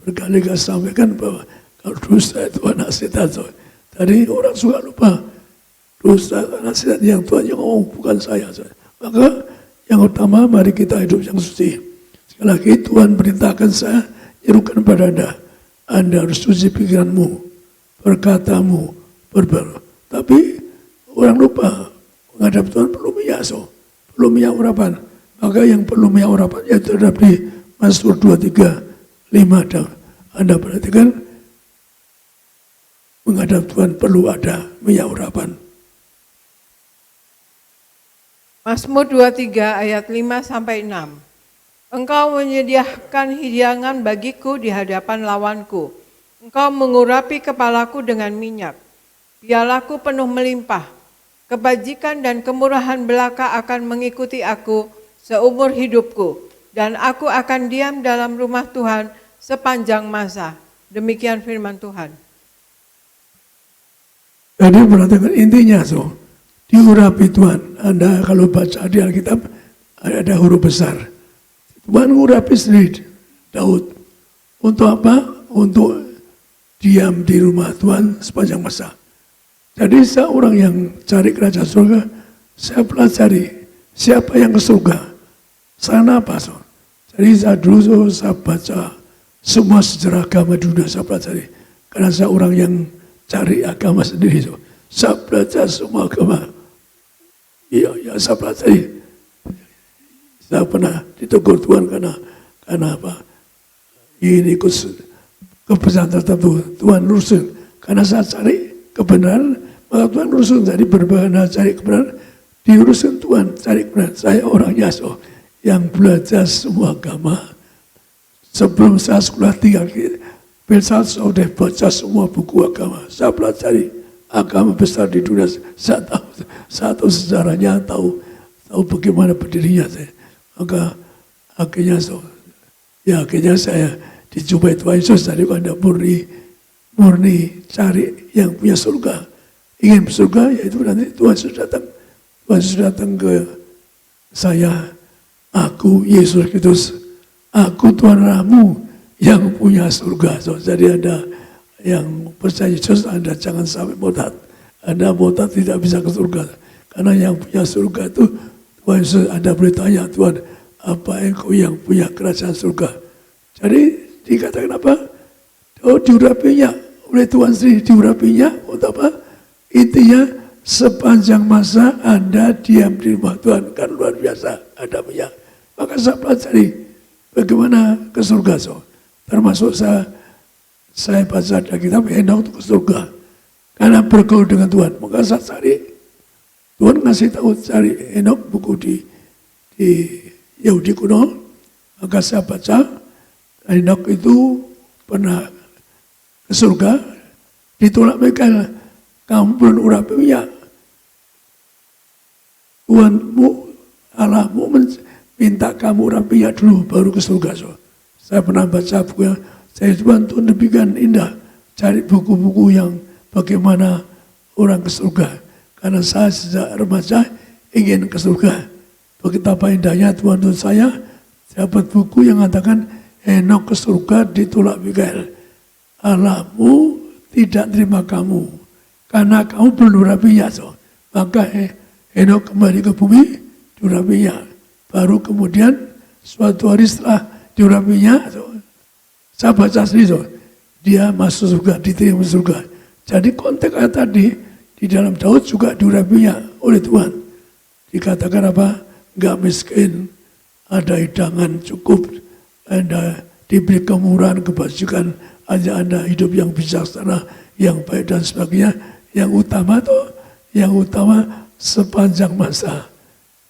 Berkali-kali sampaikan bahwa kalau dusta itu anak setan. Tadi orang suka lupa. Dusta anak setan yang Tuhan yang ngomong, bukan saya. Maka yang utama mari kita hidup yang suci. Sekali lagi Tuhan perintahkan saya nyerukan pada Anda. Anda harus suci pikiranmu, perkataanmu, berbaru. Tapi orang lupa menghadap Tuhan perlu minyak, perlu minyak urapan. Maka yang perlu minyak urapan yaitu terhadap di Mazmur 23, 5. Anda perhatikan menghadap Tuhan perlu ada minyak urapan. Mazmur 23 ayat 5-6. Engkau menyediakan hidangan bagiku di hadapan lawanku. Engkau mengurapi kepalaku dengan minyak. Pialaku penuh melimpah. Kebajikan dan kemurahan belaka akan mengikuti aku seumur hidupku. Dan aku akan diam dalam rumah Tuhan sepanjang masa. Demikian firman Tuhan. Jadi perhatikan intinya diurapi Tuhan. Anda kalau baca di Alkitab ada huruf besar. Tuhan urapi sendiri Daud. Untuk apa? Untuk diam di rumah Tuhan sepanjang masa. Jadi seorang yang cari kerajaan surga, saya pelajari siapa yang ke surga. Sana apa? So? Jadi saya dulu saya baca semua sejarah agama dunia saya pelajari. Karena saya orang yang cari agama sendiri. So. Saya belajar semua agama. Iya, saya pelajari. Saya pernah ditegur Tuhan karena apa? Ini ikut kebenaran tertentu. Tuhan lurusin. Karena saya cari kebenaran, maka Tuhan lurusin. Jadi berbahana cari kebenaran, diurusin Tuhan cari kebenaran. Saya orangnya so, yang belajar semua agama. Sebelum saya sekolah 3 saya sudah baca semua buku agama. Saya pelajari agama besar di dunia. Saya tahu sejarahnya, tahu bagaimana berdirinya saya. Maka akhirnya saya dijumpai Tuhan Yesus daripada murni cari yang punya surga. Ingin surga, yaitu nanti Tuhan Yesus datang. Tuhan Yesus datang ke saya. Aku Yesus Kristus, aku Tuhan Allahmu yang punya surga. So, jadi ada yang percaya Yesus, Anda jangan sampai botat. Anda botat tidak bisa ke surga. Karena yang punya surga itu Tuhan Yesus, Anda boleh tanya, Tuhan, apa engkau yang punya kerajaan surga? Jadi dikatakan apa? Oh, diurapinya oleh Tuhan sendiri, diurapinya untuk apa? Intinya sepanjang masa Anda diam di rumah Tuhan, kan luar biasa adabnya. Maka saya pelajari bagaimana ke surga. So. Termasuk saya baca dari kitab Henok ke surga. Karena bergaul dengan Tuhan. Maka saya cari. Tuhan ngasih tahu cari Henok buku di Yahudi kuno. Maka saya baca. Henok itu pernah ke surga. Ditolak Mikael. Kamu belum urapinya. Tuhanmu, Allahmu minta kamu urapinya dulu baru ke surga. So. Saya pernah baca buku yang saya Tuhan Tuhan demikian indah. Cari buku-buku yang bagaimana orang ke surga. Karena saya sejak remaja ingin ke surga. Betapa indahnya Tuhan saya dapat buku yang mengatakan Henok ke surga ditolak Mikael. Allahmu tidak terima kamu. Karena kamu belum urapinya. So. Maka Henok kembali ke bumi diurapinya. Baru kemudian suatu hari setelah diurapinya, saya baca sendiri, dia masuk surga, diterima surga. Jadi konteks ayat tadi, di dalam Daud juga diurapinya oleh Tuhan. Dikatakan apa? Enggak miskin, ada hidangan cukup, Anda diberi kemurahan, kebajikan, aja Anda hidup yang bijaksana, yang baik dan sebagainya. Yang utama sepanjang masa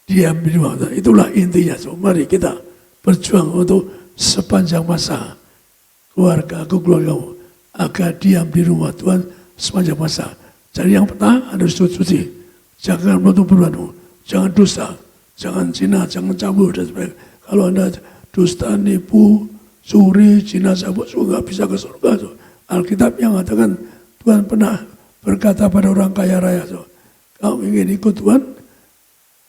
diam di rumah Tuhan. Itulah intinya. So, mari kita berjuang untuk sepanjang masa keluargamu agar diam di rumah Tuhan sepanjang masa. Jadi yang pertama harus suci, jangan menutup perbuatan, jangan dosa, jangan zina, jangan cabul dan sebagainya. Kalau Anda dusta, nipu, suri, zina, cabul, nggak bisa ke surga. So. Alkitab yang mengatakan Tuhan pernah berkata pada orang kaya raya, so, kamu ingin ikut Tuhan?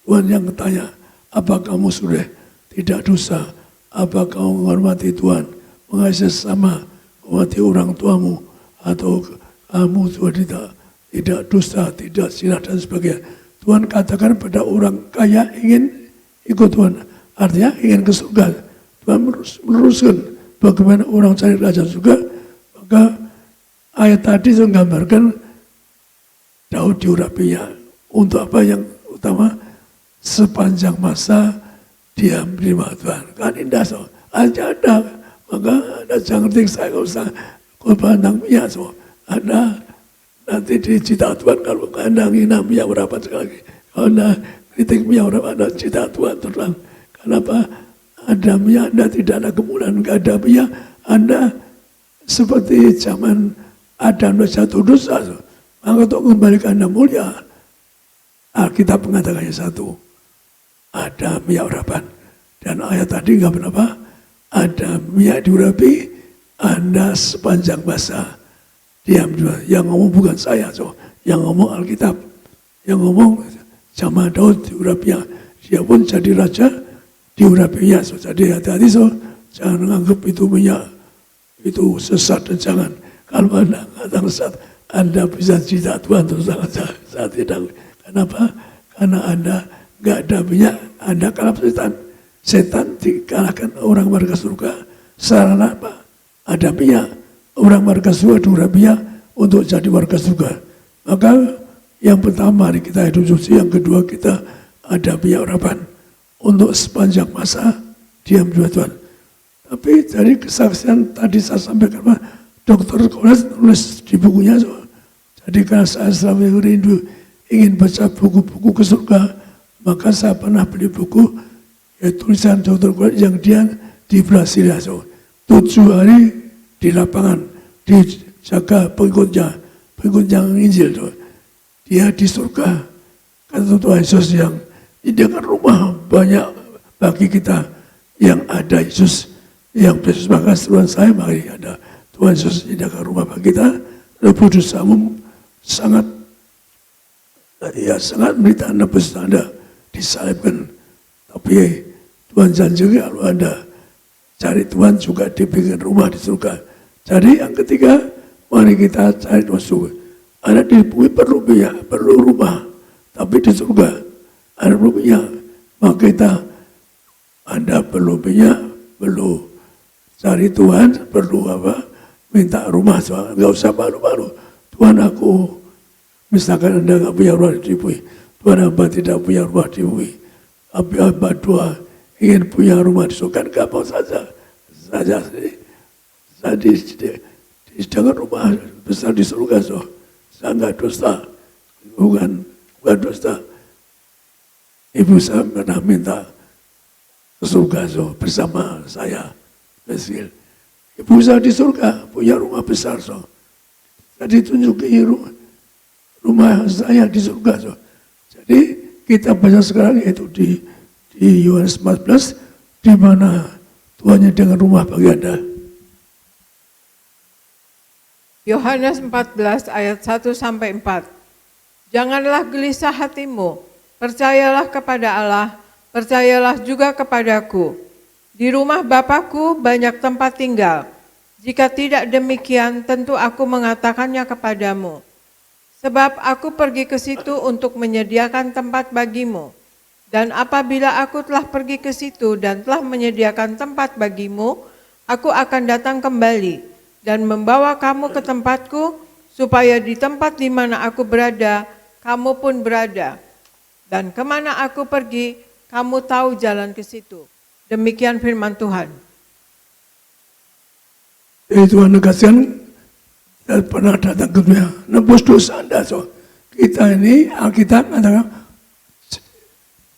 Tuhan yang bertanya, apa kamu sudah tidak dosa? Apa kamu menghormati Tuhan, mengasihi sesama, menghormati orang tuamu, atau kamu sudah tidak dosa, tidak zina dan sebagainya. Tuhan katakan pada orang kaya ingin ikut Tuhan, artinya ingin ke surga. Tuhan meneruskan bagaimana orang cari kerajaan surga. Maka ayat tadi menggambarkan Daud diurapinya untuk apa yang utama? Sepanjang masa diam di rumah Tuhan. Kan indah so. Aja ada. Maka Anda jangan ngerti saya kalau usah korban minyak so. Anda nanti dicita Tuhan kalau Anda ngina minyak berapa sekali. Kalau Anda kritik minyak berapa, Anda cita Tuhan terang. Kenapa? Ada minyak, Anda tidak ada kemuliaan, nggak ada minyak. Anda seperti zaman Adam jatuh dosa so. Maka untuk kembalikan Anda mulia, Alkitab mengatakannya satu. Ada minyak urapan. Dan ayat tadi enggak berapa? Ada minyak diurapi, Anda sepanjang masa diam juga. Yang ngomong bukan saya, so. Yang ngomong Alkitab. Yang ngomong zaman Daud diurapinya. Dia pun jadi raja, diurapi minyak. So. Jadi hati-hati so, jangan anggap itu minyak itu sesat dan jangan. Kalau Anda katakan sesat, Anda bisa cerita Tuhan terus saat tidak. Kenapa? Karena Anda nggak ada minyak, Anda kalah setan. Setan dikalahkan orang warga surga. Sarana apa? Ada minyak. Orang warga surga diurapi minyak untuk jadi warga surga. Maka yang pertama kita hidup suci, yang kedua kita ada minyak urapan untuk sepanjang masa diam di Tuhan. Tapi dari kesaksian tadi saya sampaikan, Dr. Kolas nulis di bukunya. So. Jadi karena saya selama rindu ingin baca buku-buku ke surga, maka saya pernah beli buku ya tulisan Dr. Kolas yang dia di Brasilia. So. 7 hari di lapangan dijaga pengikutnya Injil. So. Dia di surga. Kata Tuhan Yesus yang dengan rumah banyak bagi kita yang ada Yesus. Yang Yesus maka Tuhan saya mari ada Tuhan Yesus sediakan rumah bagi kita. Roh Kudus sangat berita nebus Anda disalibkan. Tapi Tuhan janji kalau Anda cari Tuhan juga dibikin rumah di surga. Jadi yang ketiga, mari kita cari Tuhan surga. Anda di bumi perlu minyak, perlu rumah, tapi di surga ada perlu minyak. Maka Anda perlu minyak, perlu cari Tuhan, perlu apa? Minta rumah, nggak usah malu-malu. Tuhan aku, misalkan Anda nggak punya rumah di bumi, Tuhan hamba tidak punya rumah di bumi, tapi hamba doa ingin punya rumah di surga, gampang saja. Saya disediakan rumah besar di surga, so. Saya nggak dosa, bukan dosa. Ibu saya pernah minta ke surga, so, bersama saya. Mesil. Ibu saya di surga punya rumah besar, so. Jadi tunjukin rumah saya di surga, so. Jadi kita baca sekarang yaitu di Yohanes 14 di mana Tuhan dengan rumah bagi Anda. Yohanes 14 ayat 1-4. Janganlah gelisah hatimu, percayalah kepada Allah, percayalah juga kepadaku. Di rumah Bapakku banyak tempat tinggal. Jika tidak demikian, tentu aku mengatakannya kepadamu. Sebab aku pergi ke situ untuk menyediakan tempat bagimu. Dan apabila aku telah pergi ke situ dan telah menyediakan tempat bagimu, aku akan datang kembali dan membawa kamu ke tempatku, supaya di tempat di mana aku berada, kamu pun berada. Dan kemana aku pergi, kamu tahu jalan ke situ. Demikian firman Tuhan. Tuhan kasihan dan pernah datang ke dunia, nebus dosa Anda. So. Kita ini Alkitab katakan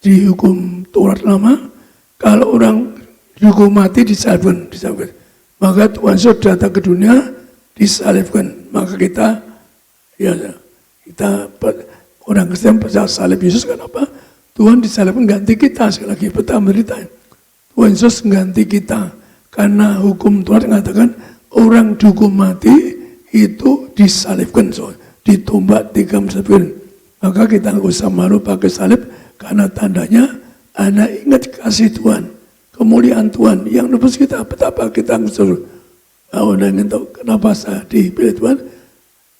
dihukum Taurat lama, kalau orang dihukum mati disalibkan. Maka Tuhan Yesus datang ke dunia disalibkan. Maka kita orang Kristen percaya salib Yesus. Kenapa? Tuhan disalibkan ganti kita. Sekali lagi pertama berita. Tuhan Yesus ganti kita. Karena hukum Tuhan mengatakan orang dihukum mati itu disalibkan. So, ditumbak, disalibkan. Maka kita nggak usah malu pakai salib. Karena tandanya Anda ingat kasih Tuhan. Kemuliaan Tuhan yang nebus kita, betapa kita ngesul. Anda ingin tahu kenapa saya dipilih Tuhan?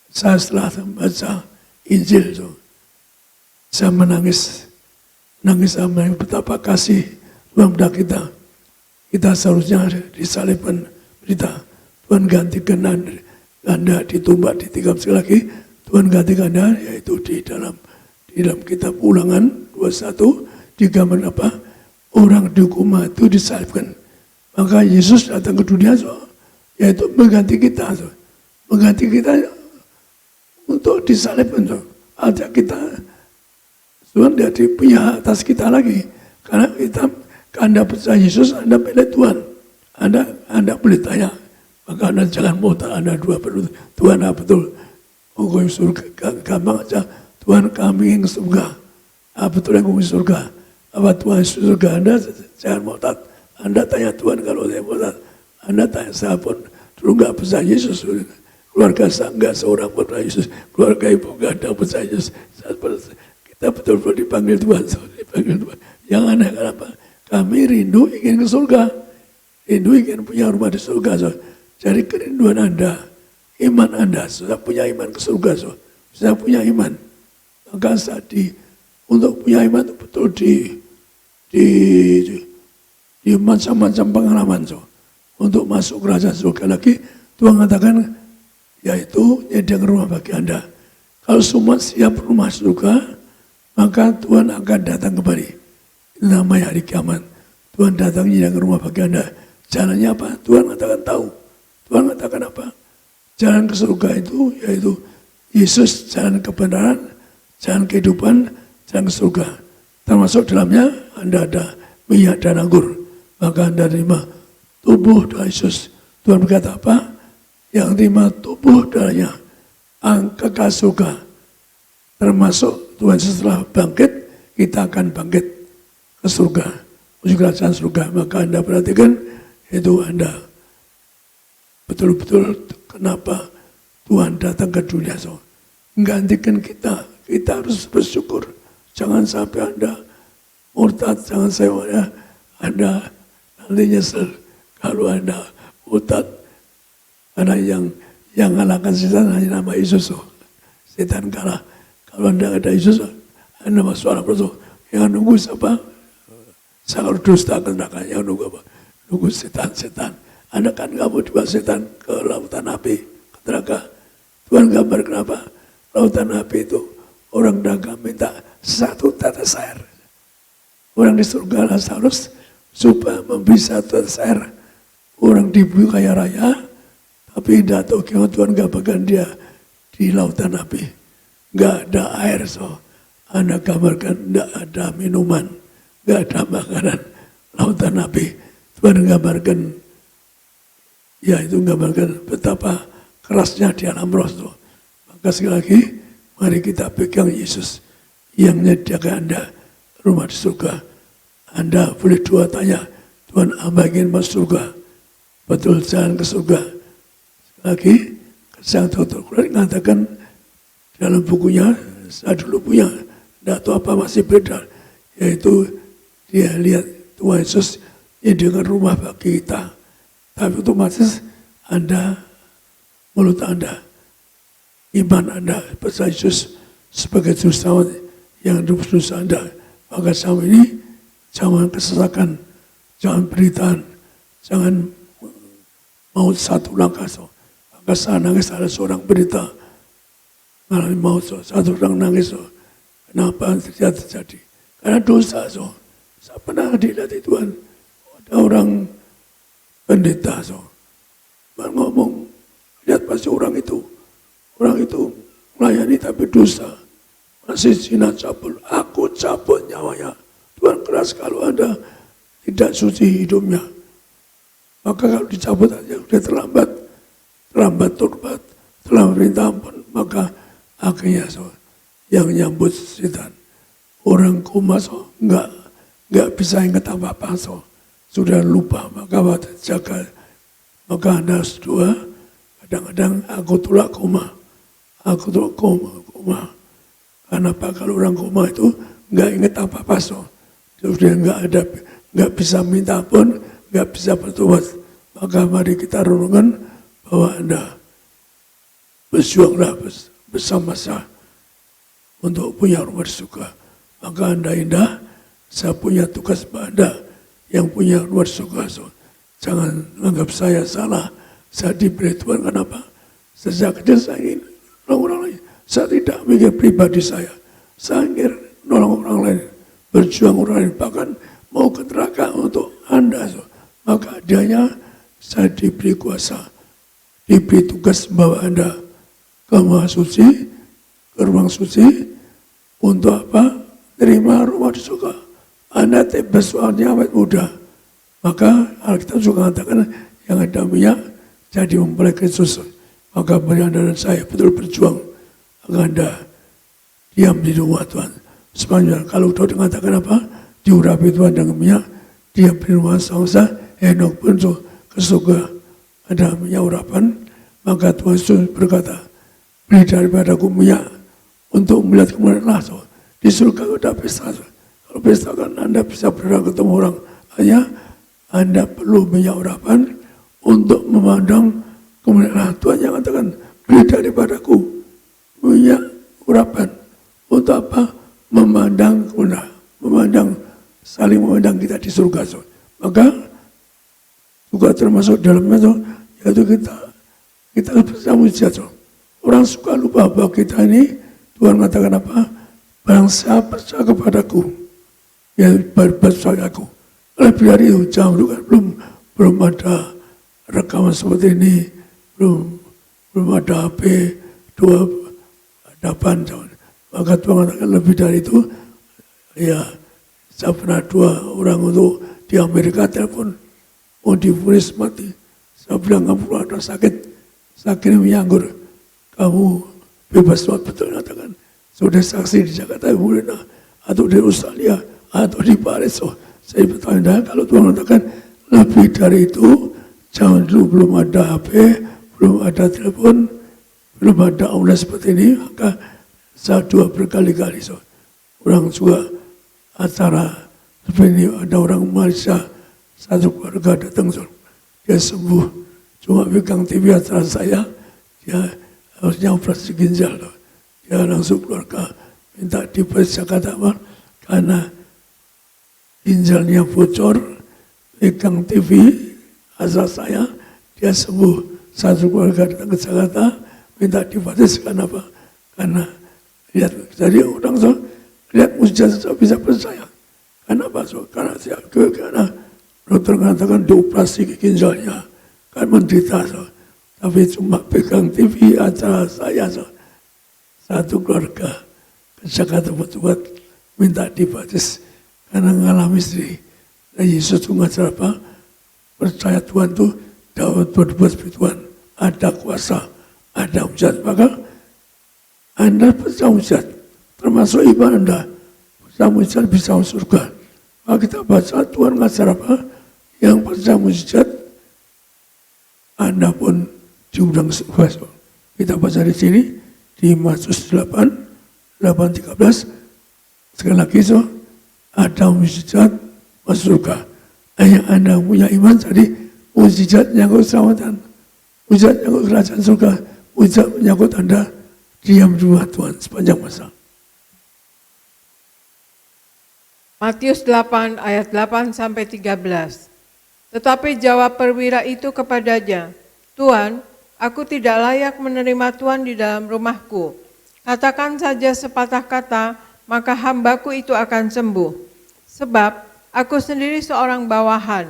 Saya setelah membaca Injil, so, saya menangis sama betapa kasih Tuhan pada kita. Kita seharusnya disalibkan berita. Tuhan gantikan Anda ditumbak, ditikam sekali lagi. Tuhan gantikan Anda, yaitu di dalam kitab Ulangan 21, di gambar apa? Orang dihukum mati itu disalibkan. Maka Yesus datang ke dunia, so, yaitu mengganti kita. So. Mengganti kita untuk disalibkan. So. Ada kita, Tuhan tidak punya atas kita lagi. Karena Anda percaya Yesus, Anda pilih Tuhan. Anda boleh tanya. Maka Anda jangan mau tak Anda dua perlu. Tuhan apa betul? Oh, surga, gampang aja. Tuhan kami yang surga. Apa betul yang surga? Apa Tuhan surga? Anda jangan mau tak. Anda tanya Tuhan kalau saya mau tak. Anda tanya saya pun dulu nggak percaya Yesus. Keluarga saya nggak seorang pun percaya Yesus. Keluarga ibu nggak ada percaya Yesus. Kita betul-betul dipanggil Tuhan. Dipanggil Tuhan. Yang aneh kenapa? Kami rindu ingin ke surga. Rindu ingin punya rumah di surga. So. Jadi kerinduan Anda, iman Anda, sudah punya iman ke surga. So. Sudah punya iman. Maka saat untuk punya iman itu betul di macam-macam pengalaman. So. Untuk masuk kerajaan surga lagi, Tuhan katakan, yaitu nyediakan rumah bagi Anda. Kalau semua siap rumah surga, maka Tuhan akan datang kembali. Itu namanya hari kiamat. Tuhan datang nyediakan rumah bagi Anda. Jalannya apa? Tuhan katakan tahu. Tuhan katakan apa? Jalan ke surga itu, yaitu Yesus, jalan kebenaran, jalan kehidupan, jalan ke surga. Termasuk dalamnya Anda ada minyak dan anggur. Maka Anda terima tubuh dari Yesus. Tuhan berkata apa? Yang terima tubuh darahnya, kekal surga. Termasuk Tuhan setelah bangkit, kita akan bangkit ke surga, menuju kerajaan surga. Maka Anda perhatikan, itu Anda betul-betul kenapa Tuhan datang ke dunia. So, menggantikan kita harus bersyukur. Jangan sampai Anda murtad, jangan sampai Anda nanti nyesel kalau Anda murtad. Karena yang ngalahkan setan hanya nama Yesus. So. Setan kalah. Kalau Anda ada Yesus, Anda masuk alam berdoa. Yang nunggu siapa? Sangat dusta ke neraka. Yang nunggu apa? Nunggu setan. Anda kan nggak mau dibawa setan ke lautan api, ke neraka. Tuhan gambar kenapa? Lautan api itu orang dagang minta 1 tetes air. Orang di surga Lazarus supaya memberi 1 tetes air. Orang di bumi kaya raya, tapi tidak tahu gimana Tuhan gambarkan dia di lautan api. Nggak ada air, so. Anda gambarkan tidak ada minuman, nggak ada makanan, lautan api. Tuhan gambarkan, ya itu gambarkan betapa kerasnya di alam roh. So. Maka sekali lagi, mari kita pegang Yesus yang menyediakan Anda rumah di surga. Anda boleh doa tanya, Tuhan hamba ingin masuk surga. Betul jalan ke surga. Sekali lagi, Sang Dr. Quran mengatakan dalam bukunya, saya dulu punya, tidak tahu apa masih beda. Yaitu dia lihat Tuhan Yesus menyediakan rumah bagi kita. Tapi otomatis Anda, mulut Anda, iman Anda percaya Yesus sebagai juru selamat yang rebus Anda. Maka sama ini jangan kesesakan, jangan beritaan, jangan maut 1 langkah. So. Maka saya nangis ada seorang berita mengalami maut. So. 1 orang nangis. So. Kenapa terjadi? Karena dosa. So. Saya pernah dilihat di Tuhan. Ada orang pendeta. So. Ngomong, lihat pasti orang itu melayani tapi dosa. Masih zina cabul. Aku cabut nyawanya. Tuhan keras kalau Anda tidak suci hidupnya. Maka kalau dicabut aja udah terlambat tobat, telah minta ampun, maka akhirnya so, yang nyambut setan. Orang koma so, nggak bisa ingat apa-apa so, sudah lupa, maka jaga. Maka Anda harus doa, kadang-kadang aku tolak koma. Kenapa kalau orang koma itu nggak ingat apa-apa so, sudah nggak bisa minta ampun, nggak bisa bertobat. Maka mari kita renungkan bahwa Anda berjuanglah bersama saya untuk punya rumah di surga. Maka Anda indah, saya punya tugas pada Anda yang punya rumah di surga. So, jangan anggap saya salah, saya diberi Tuhan. Kenapa? Sejak kecil saya ingin nolong orang lain. Saya tidak mikir pribadi saya ingin nolong orang lain, berjuang orang lain, bahkan mau ke neraka untuk Anda. So. Maka adanya saya diberi kuasa, diberi tugas membawa Anda ke Maha Suci, ke ruang suci, untuk apa? Terima rumah di surga. Anda tebas soalnya awet muda. Maka Alkitab juga mengatakan yang ada minyak jadi mempelai Kristus. Maka bagi Anda dan saya betul berjuang agar Anda diam di rumah Tuhan. Sepanjang kalau Daud mengatakan apa? Diurapi Tuhan dengan minyak, diam di rumah sangsa, Henok pun ke surga ada minyak urapan. Maka Tuhan Yesus berkata, beri daripadaku minyak untuk melihat kemuliaan Allah. Di surga ada pesta. Kalau pesta kan Anda bisa berang ketemu orang Makanya Anda perlu minyak urapan untuk memandang kemuliaan Tuhan yang katakan, beri daripadaku minyak urapan. Untuk apa? Memandang kemuliaan, saling memandang kita di surga. Maka juga termasuk dalamnya yaitu kita bersama mujizat. Orang suka lupa bahwa kita ini, Tuhan katakan apa? Barang siapa percaya kepadaku, ya percaya aku. Lebih dari itu, jam itu kan belum ada rekaman seperti ini, belum ada HP, dua hadapan. Maka Tuhan katakan lebih dari itu, ya saya pernah 2 orang untuk di Amerika telepon, mau divonis mati. Saya bilang, kamu ada sakitnya menyanggur, kamu bebas betul katakan. Sudah saksi di Jakarta, atau di Australia, atau di Paris. Saya bertanya, kalau Tuhan katakan lebih dari itu, jangan dulu belum ada HP, belum ada telepon, belum ada online seperti ini, maka saya 2 berkali-kali. Orang juga acara seperti ini, ada orang Malaysia, satu keluarga datang, dia sembuh, cuma pegang TV acara saya, dia harusnya operasi ginjal. Dia langsung keluarga minta diperiksakan apa, karena ginjalnya bocor, pegang TV asal saya, dia sembuh. Satu keluarga datang ke Jakarta, minta diperiksakan apa, karena lihat, jadi orang lihat mujizat bisa percaya. Kenapa? Karena dokter mengatakan dioperasi ginjalnya, kan menderita. Tapi cuma pegang TV acara saya, satu keluarga ke Jakarta buat minta dibaptis karena mengalami istri. Dan Yesus itu ngajar apa? Percaya Tuhan itu dapat berbuat seperti Tuhan. Ada kuasa, ada mujizat. Maka Anda percaya mujizat, termasuk ibadah Anda. Percaya mujizat bisa masuk surga. Maka kita baca Tuhan ngajar apa? Yang percaya mujizat, Anda pun diundang surga. Kita baca di sini. Di Matius 8:13 sekali lagi ada mujizat masuk surga. Hanya Anda punya iman tadi, mujizat menyangkut keselamatan, mujizat menyangkut kerajaan surga, mujizat menyangkut Anda diam di rumah Tuhan sepanjang masa. Matius 8 ayat 8 sampai 13. Tetapi jawab perwira itu kepadanya, Tuhan, aku tidak layak menerima Tuhan di dalam rumahku. Katakan saja sepatah kata, maka hambaku itu akan sembuh. Sebab aku sendiri seorang bawahan,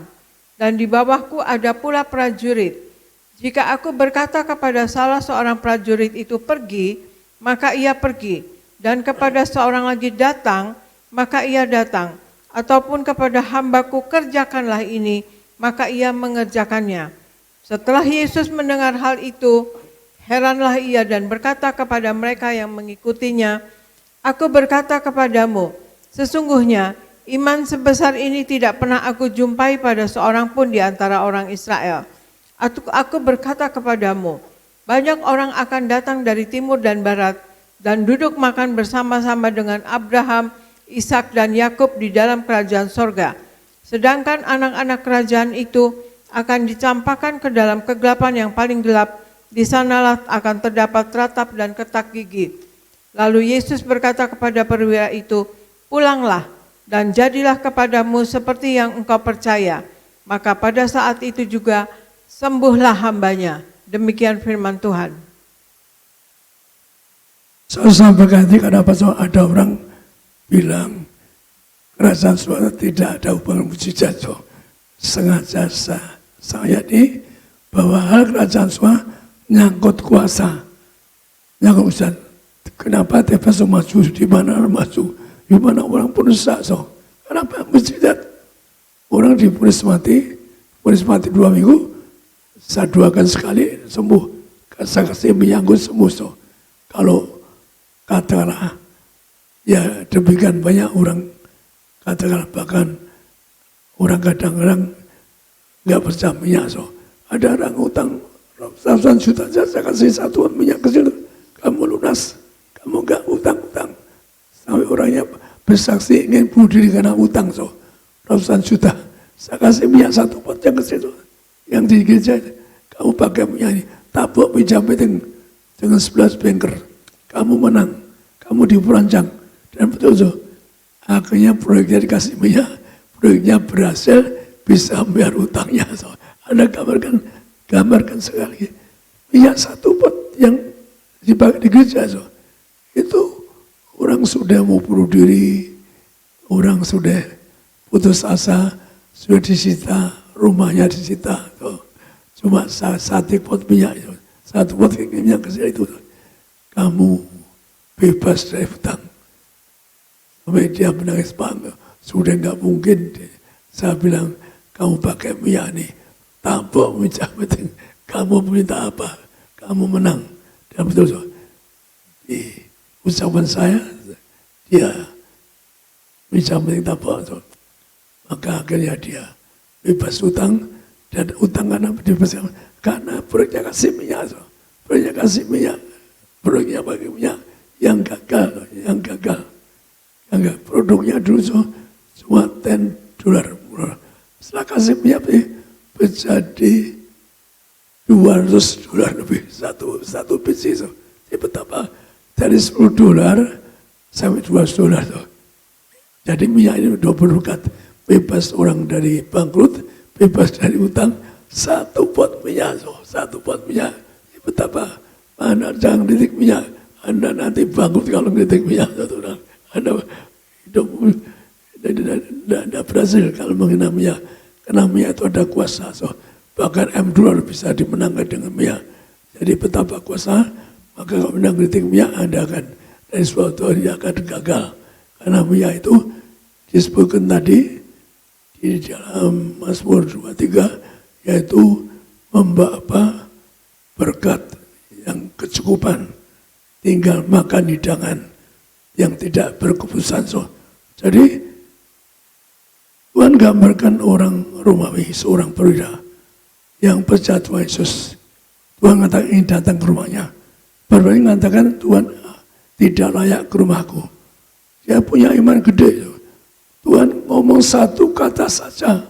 dan di bawahku ada pula prajurit. Jika aku berkata kepada salah seorang prajurit itu pergi, maka ia pergi. Dan kepada seorang lagi datang, maka ia datang. Ataupun kepada hambaku kerjakanlah ini, maka ia mengerjakannya. Setelah Yesus mendengar hal itu, heranlah ia dan berkata kepada mereka yang mengikutinya, Aku berkata kepadamu, sesungguhnya iman sebesar ini tidak pernah aku jumpai pada seorang pun di antara orang Israel. Aku berkata kepadamu, banyak orang akan datang dari timur dan barat dan duduk makan bersama-sama dengan Abraham, Ishak dan Yakub di dalam kerajaan sorga. Sedangkan anak-anak kerajaan itu akan dicampakkan ke dalam kegelapan yang paling gelap, di sanalah akan terdapat ratap dan ketak gigi. Lalu Yesus berkata kepada perwira itu, pulanglah dan jadilah kepadamu seperti yang engkau percaya. Maka pada saat itu juga sembuhlah hambanya. Demikian firman Tuhan. Saya sampaikan ini kenapa ada orang bilang kerajaan surga tidak ada hubungan mujizat. Sengaja saya ini bahwa hal kerajaan surga nyangkut kuasa, nyangkut urusan. Kenapa Tefas maju, di mana maju, di mana orang pendosa. Kenapa mujizat? Orang diponis mati 2 minggu, saya doakan sekali sembuh. Saya kasih menyangkut sembuh. Kalau katakanlah, ya demikian banyak orang, katakanlah bahkan orang kadang-kadang nggak percaya minyak. Ada orang utang ratusan juta, saya kasih satuan minyak kecil, kamu lunas, kamu nggak utang-utang. Sampai orangnya bersaksi ingin bunuh diri karena utang, ratusan juta. Saya kasih minyak 1 pot yang kecil itu. Yang di gereja itu. Kamu pakai minyak ini. Tabuk meja meeting dengan 11 banker. Kamu menang. Kamu diperancang. Dan betul-betul. Akhirnya proyeknya dikasih minyak. Proyeknya berhasil. Bisa bayar utangnya. So, Anda gambarkan sekali. Minyak 1 pot yang dipakai di gereja. So. Itu orang sudah mau bunuh diri. Orang sudah putus asa. Sudah disita. Rumahnya disita. So. Cuma 1 pot minyak itu. 1 pot minyak kecil itu. Kamu bebas dari hutang. Sampai dia menangis bangga. Sudah nggak mungkin. Saya bilang, kamu pakai minyak nih. Tampuk meja meeting. Kamu minta apa? Kamu menang. Dan betul. Di ucapan saya, dia meja meeting tampuk. Maka akhirnya dia bebas hutang. Dan utang karena bebas. Karena proyeknya kasih minyak. Proyeknya kasih minyak. Proyeknya pakai minyak. Yang gagal. Produknya dulu cuma $10. Setelah kasih minyak menjadi $200 lebih satu biji. Jadi betapa dari $10 sampai $200. Jadi minyak ini double berkat. Bebas orang dari bangkrut, bebas dari utang. 1 pot minyak. 1 pot minyak. Jadi betapa Anda jangan kritik minyak. Anda nanti bangkrut kalau kritik minyak. Anda hidup tidak berhasil kalau mengenai minyak. Karena minyak itu ada kuasa. Bahkan $M bisa dimenangkan dengan minyak. Jadi betapa kuasa. Maka kalau Anda kritik minyak, Anda akan dari suatu hari akan gagal. Karena minyak itu disebutkan tadi di dalam Mazmur 23, yaitu membawa berkat yang kecukupan. Tinggal makan hidangan yang tidak berkeputusan. Jadi Tuhan gambarkan orang Romawi, seorang perwira yang percaya Tuhan Yesus. Tuhan mengatakan ini datang ke rumahnya. Baru mengatakan Tuhan tidak layak ke rumahku. Dia punya iman gede. Tuhan ngomong 1 kata saja.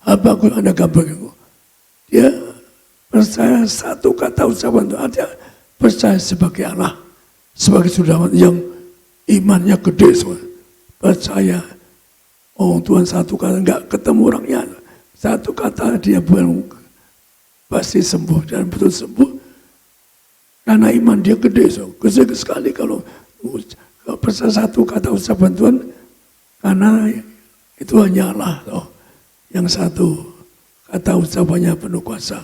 Habakkuk Anda gambarkan. Dia percaya 1 kata ucapan Tuhan. Dia percaya sebagai Allah. Sebagai saudara yang imannya gede semua. Percaya. Oh Tuhan 1 kata enggak ketemu orangnya. 1 kata dia belum pasti sembuh. Dan betul sembuh. Karena iman dia gede. Gede sekali kalau percaya 1 kata ucapan Tuhan. Karena itu hanya Allah. Yang 1 kata ucapannya penuh kuasa.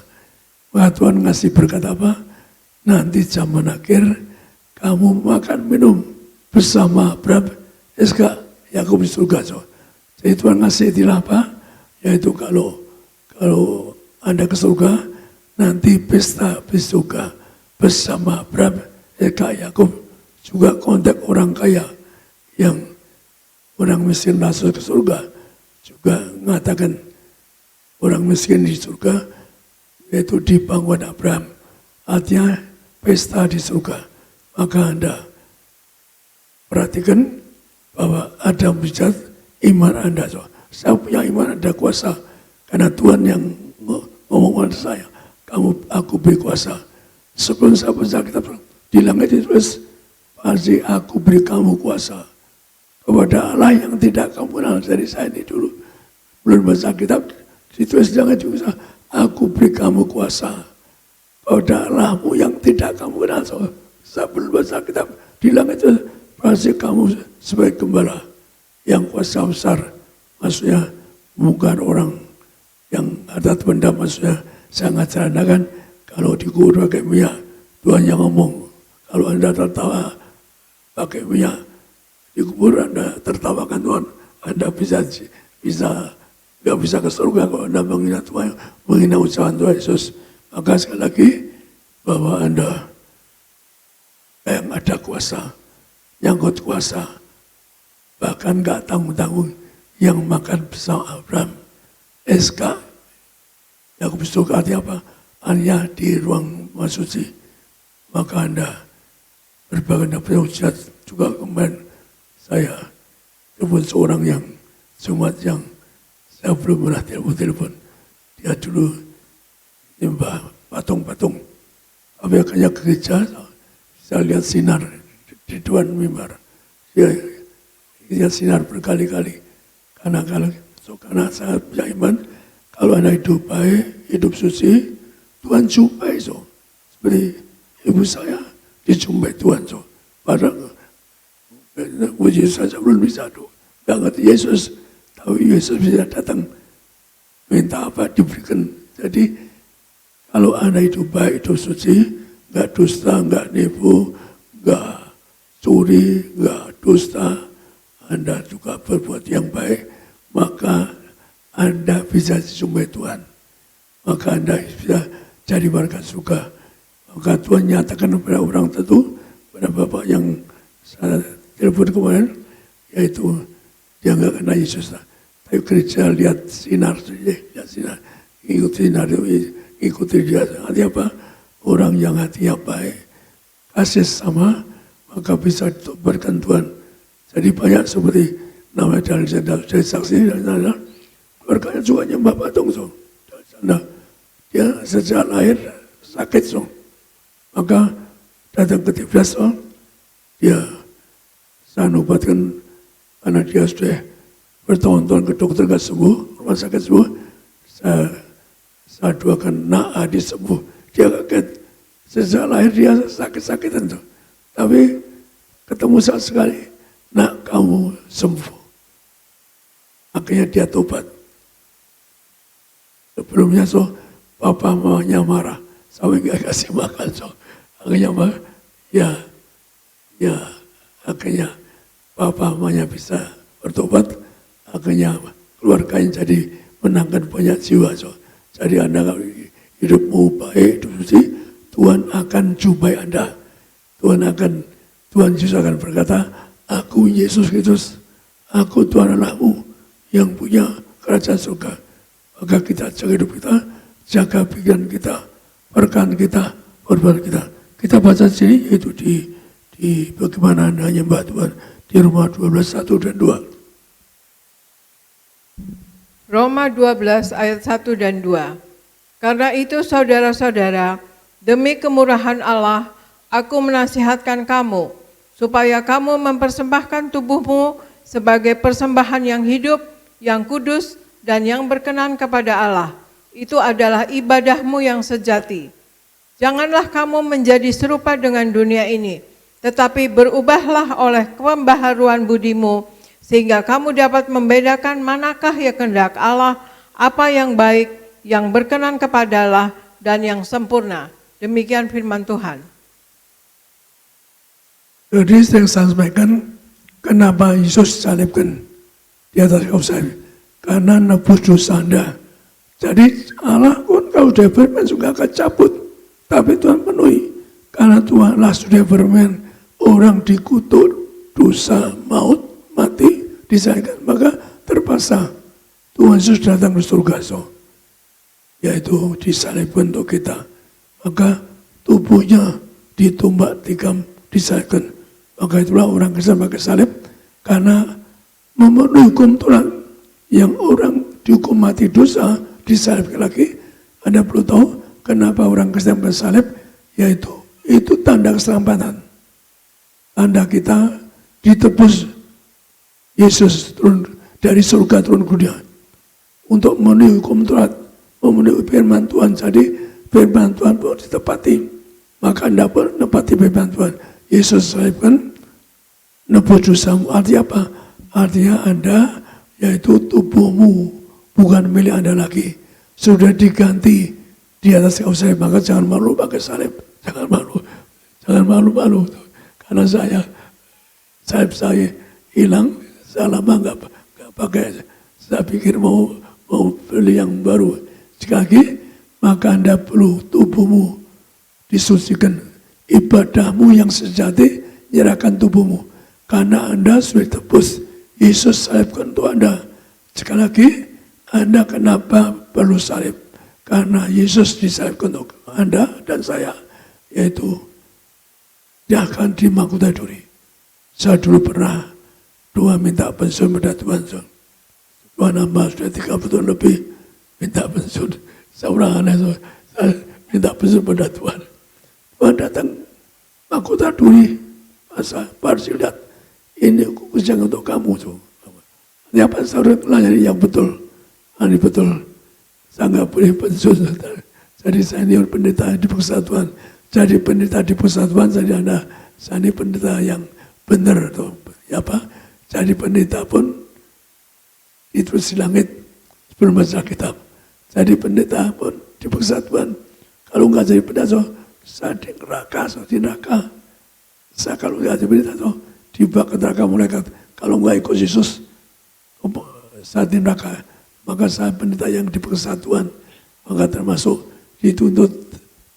Maka Tuhan ngasih berkat apa? Nanti zaman akhir kamu makan minum bersama Abraham, Iskak, Yakub di surga. Jadi Tuhan ngasih istilah apa? Yaitu kalau Anda ke surga, nanti pesta di surga bersama Abraham, Iskak, Yakub. Juga kontak orang kaya yang orang miskin masuk ke surga. Juga mengatakan orang miskin di surga, yaitu dibangun Abraham. Artinya pesta di surga. Maka Anda perhatikan bahwa ada mujizat iman Anda. Saya punya iman, ada kuasa. Karena Tuhan yang ngomong pada saya, aku beri kuasa. Sebelum saya baca kitab, di langit ditulis, pasti aku beri kamu kuasa. Kepada Allah yang tidak kamu kenal dari saya ini dulu. Belum baca kitab, ditulis jangan juga, aku beri kamu kuasa. Pada Allahmu yang tidak kamu kenal. Saya belum baca kitab, di langit itu pasti kamu sebagai gembala yang kuasa besar. Maksudnya bukan orang yang ada benda, maksudnya saya ngajarkan kalau dikubur pakai minyak, Tuhan yang ngomong. Kalau Anda tertawa pakai minyak, dikubur Anda tertawakan Tuhan, Anda nggak bisa ke surga kalau Anda menghina Tuhan, menghina ucapan Tuhan Yesus. Maka sekali lagi bahwa Anda yang ada kuasa, nyangkut kuasa, bahkan nggak tanggung-tanggung yang makan bersama Abraham, Iskak, Yakub surga artinya apa? Hanya di ruang masuci. Maka Anda berbagai penyujat juga kemarin saya telepon seorang yang Jumat yang Saya belum pernah telepon. Dia dulu nyembah patung-patung. Tapi akhirnya ke gereja, saya lihat sinar di depan mimbar. Dia lihat sinar berkali-kali. Karena saya punya iman, kalau Anda hidup baik, hidup suci, Tuhan jumpai so. Seperti ibu saya dijumpai Tuhan so. Padahal puji saja belum bisa tuh. Gak ngerti Yesus, tapi Yesus bisa datang minta apa diberikan. Jadi kalau Anda hidup baik, hidup suci, gak dusta, gak nipu, gak curi, gak dusta, Anda juga berbuat yang baik, maka Anda bisa dijumpai Tuhan. Maka Anda bisa jadi warga surga. Maka Tuhan nyatakan kepada orang tertentu, pada Bapak yang saya telepon kemarin, yaitu dia nggak kenal Yesus. Tapi gereja lihat sinar, ikuti dia. Artinya apa? Orang yang hatinya baik, kasih sama, maka bisa berkentuan. Jadi banyak seperti namanya dari saksi dan sana, keluarganya juga nyembah patung so. Dan sana dia sejak lahir sakit so. Maka datang ke TPS so, dia saya obatkan karena dia sudah bertahun-tahun ke dokter gak sembuh, rumah sakit sembuh. Saya doakan nak Adi sembuh. Dia kaget sejak lahir dia sakit-sakitan tuh. Tapi ketemu saat sekali, nak kamu sembuh. Akhirnya dia tobat. Sebelumnya so, papa mamanya marah, sampai gak kasih makan so. Akhirnya akhirnya papa mamanya bisa bertobat. Akhirnya keluarganya jadi menangkan banyak jiwa so. Jadi Anda kalau hidupmu baik, hidup suci, Tuhan akan jumpai Anda. Tuhan Yesus akan berkata, aku Yesus Kristus, aku Tuhan Allahmu yang punya kerajaan surga. Maka kita jaga hidup kita, jaga pikiran kita, perkataan kita, perbuatan kita. Kita baca sini yaitu di bagaimana Anda nyembah Tuhan di Roma 12, 1 dan 2. Roma 12 ayat 1 dan 2. Karena itu saudara-saudara, demi kemurahan Allah, aku menasihatkan kamu, supaya kamu mempersembahkan tubuhmu sebagai persembahan yang hidup, yang kudus, dan yang berkenan kepada Allah. Itu adalah ibadahmu yang sejati. Janganlah kamu menjadi serupa dengan dunia ini, tetapi berubahlah oleh pembaharuan budimu, sehingga kamu dapat membedakan manakah ya kehendak Allah, apa yang baik, yang berkenan kepada Allah, dan yang sempurna. Demikian firman Tuhan. Jadi saya sampaikan kenapa Yesus salibkan di atas kayu salib. Karena nebus dosa Anda. Jadi Allah pun kalau sudah bermain juga akan cabut. Tapi Tuhan penuhi. Karena Tuhan Allah sudah bermain, orang dikutuk dosa maut, mati, disalibkan. Maka terpaksa Tuhan Yesus datang ke surga. So. Yaitu disalibkan untuk kita. Maka tubuhnya ditumbak, tikam, disalibkan. Maka itulah orang Kristen pakai salib. Karena memenuhi hukum Tuhan. Yang orang dihukum mati dosa, disalibkan lagi. Anda perlu tahu kenapa orang Kristen bersalib, yaitu itu tanda keselamatan. Tanda kita ditebus Yesus turun dari surga turun ke dunia untuk memenuhi hukum Tuhan, memenuhi firman Tuhan. Jadi firman Tuhan pun ditepati. Maka Anda pun menepati firman Tuhan. Yesus salibkan nebus dosamu. Artinya apa? Artinya Anda yaitu tubuhmu bukan milik Anda lagi. Sudah diganti di atas kayu salib. Maka jangan malu pakai salib. Jangan malu. Jangan malu-malu. Karena salib saya hilang. Saya lama nggak pakai. Saya pikir mau beli yang baru. Sekali maka Anda perlu tubuhmu disucikan. Ibadahmu yang sejati, nyerahkan tubuhmu. Karena Anda sudah tebus. Yesus salibkan untuk Anda. Sekali lagi, Anda kenapa perlu salib? Karena Yesus disalibkan untuk Anda dan saya. Yaitu, dia akan dimahkota duri. Saya dulu pernah doa minta pensiun pada Tuhan. Tuhan hamba sudah 30 tahun lebih minta pensiun. Seorang aneh, saya minta pensiun pada Tuhan. Tuhan datang, mahkota duri, masa Parsi lihat, ini khusus yang untuk kamu tuh. Ini apa saudara melayani yang betul, ini betul. Saya nggak boleh pensiun, saudara. Jadi saya ini pendeta di persatuan. Jadi pendeta di persatuan, jadi saya ini pendeta yang benar tuh. Ya apa? Jadi pendeta pun ditulis di langit sebelum baca kitab. Jadi pendeta pun di persatuan. Kalau nggak jadi pendeta, saya di neraka, Saya kalau nggak jadi pendeta, dibakar neraka malaikat. Kalau nggak ikut Yesus, saya di neraka. Maka saya pendeta yang di persatuan. Maka termasuk dituntut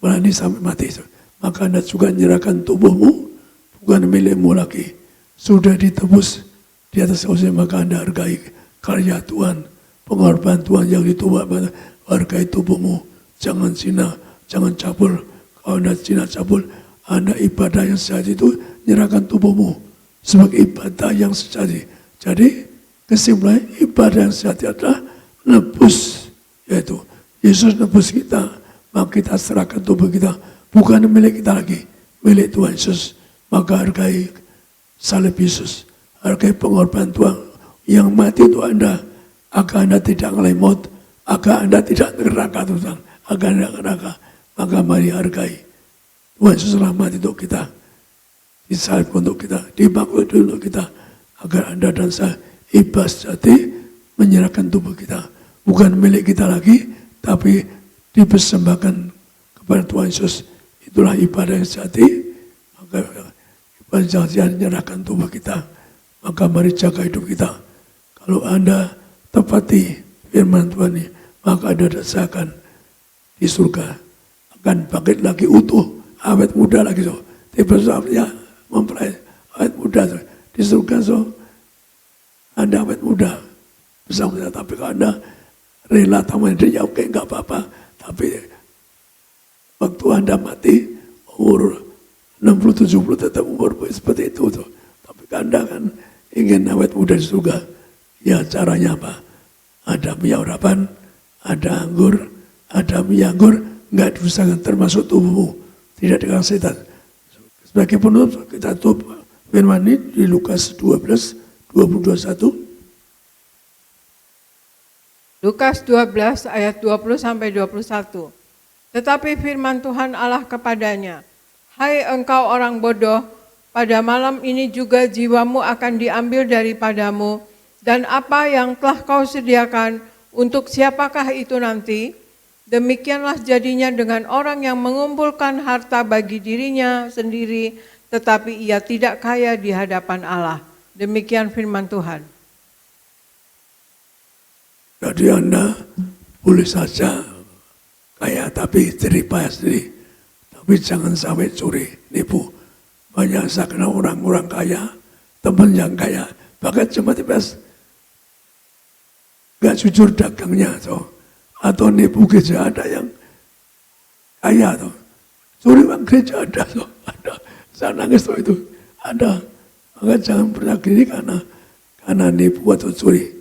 berani sampai mati. Maka Anda juga menyerahkan tubuhmu, bukan milikmu lagi. Sudah ditebus di atas usia, maka Anda hargai karya Tuhan, pengorbanan Tuhan yang ditubuhkan. Hargai tubuhmu, jangan zina, jangan cabul. Kalau Anda zina cabul, Anda ibadah yang sejati itu menyerahkan tubuhmu sebagai ibadah yang sejati. Jadi kesimpulan ibadah yang sejati adalah nebus, yaitu Yesus nebus kita, maka kita serahkan tubuh kita, bukan milik kita lagi, milik Tuhan Yesus. Maka hargai salib Yesus, hargai pengorbanan Tuhan yang mati untuk Anda, agar Anda tidak mengalami maut, agar Anda tidak neraka Tuhan, agar Anda neraka. Maka mari hargai Tuhan Yesus telah mati untuk kita, disalib untuk kita, dibakar untuk kita, agar Anda dan saya ibas jati menyerahkan tubuh kita, bukan milik kita lagi, tapi dipersembahkan kepada Tuhan Yesus. Itulah ibadah yang sejati. Maka ibadah yang menyerahkan tubuh kita. Maka mari jaga hidup kita. Kalau Anda tepati firman Tuhan ini, maka Anda rasakan di surga akan bangkit lagi utuh, awet muda lagi. Tiba-tiba mempelai awet muda di surga. Anda awet muda bersama saya. Tapi kalau Anda rela taman dia, oke, enggak apa-apa. Tapi waktu Anda mati, umur 60-70 tetap umur seperti itu tuh. Tapi Anda kan ingin awet muda di surga. Ya caranya apa? Ada minyak urapan, ada anggur, ada minyak anggur, enggak dirusakan termasuk tubuhmu. Tidak dengan setan. Sebagai penutup, kita tutup firman ini di Lukas 12, 20-21. Lukas 12 ayat 20-21. Tetapi firman Tuhan Allah kepadanya, hai engkau orang bodoh, pada malam ini juga jiwamu akan diambil daripadamu, dan apa yang telah kau sediakan, untuk siapakah itu nanti? Demikianlah jadinya dengan orang yang mengumpulkan harta bagi dirinya sendiri, tetapi ia tidak kaya di hadapan Allah. Demikian firman Tuhan. Jadi Anda boleh saja kaya tapi jeripaya sendiri. Tapi jangan sampai curi, nipu. Banyak saya kenal orang-orang kaya, teman yang kaya. Bahkan cuma tiba-tiba gak jujur dagangnya. Atau nipu gereja ada yang kaya. Curi uang gereja ada. Saya nangis itu. Ada. Maka jangan percaya diri karena nipu atau curi.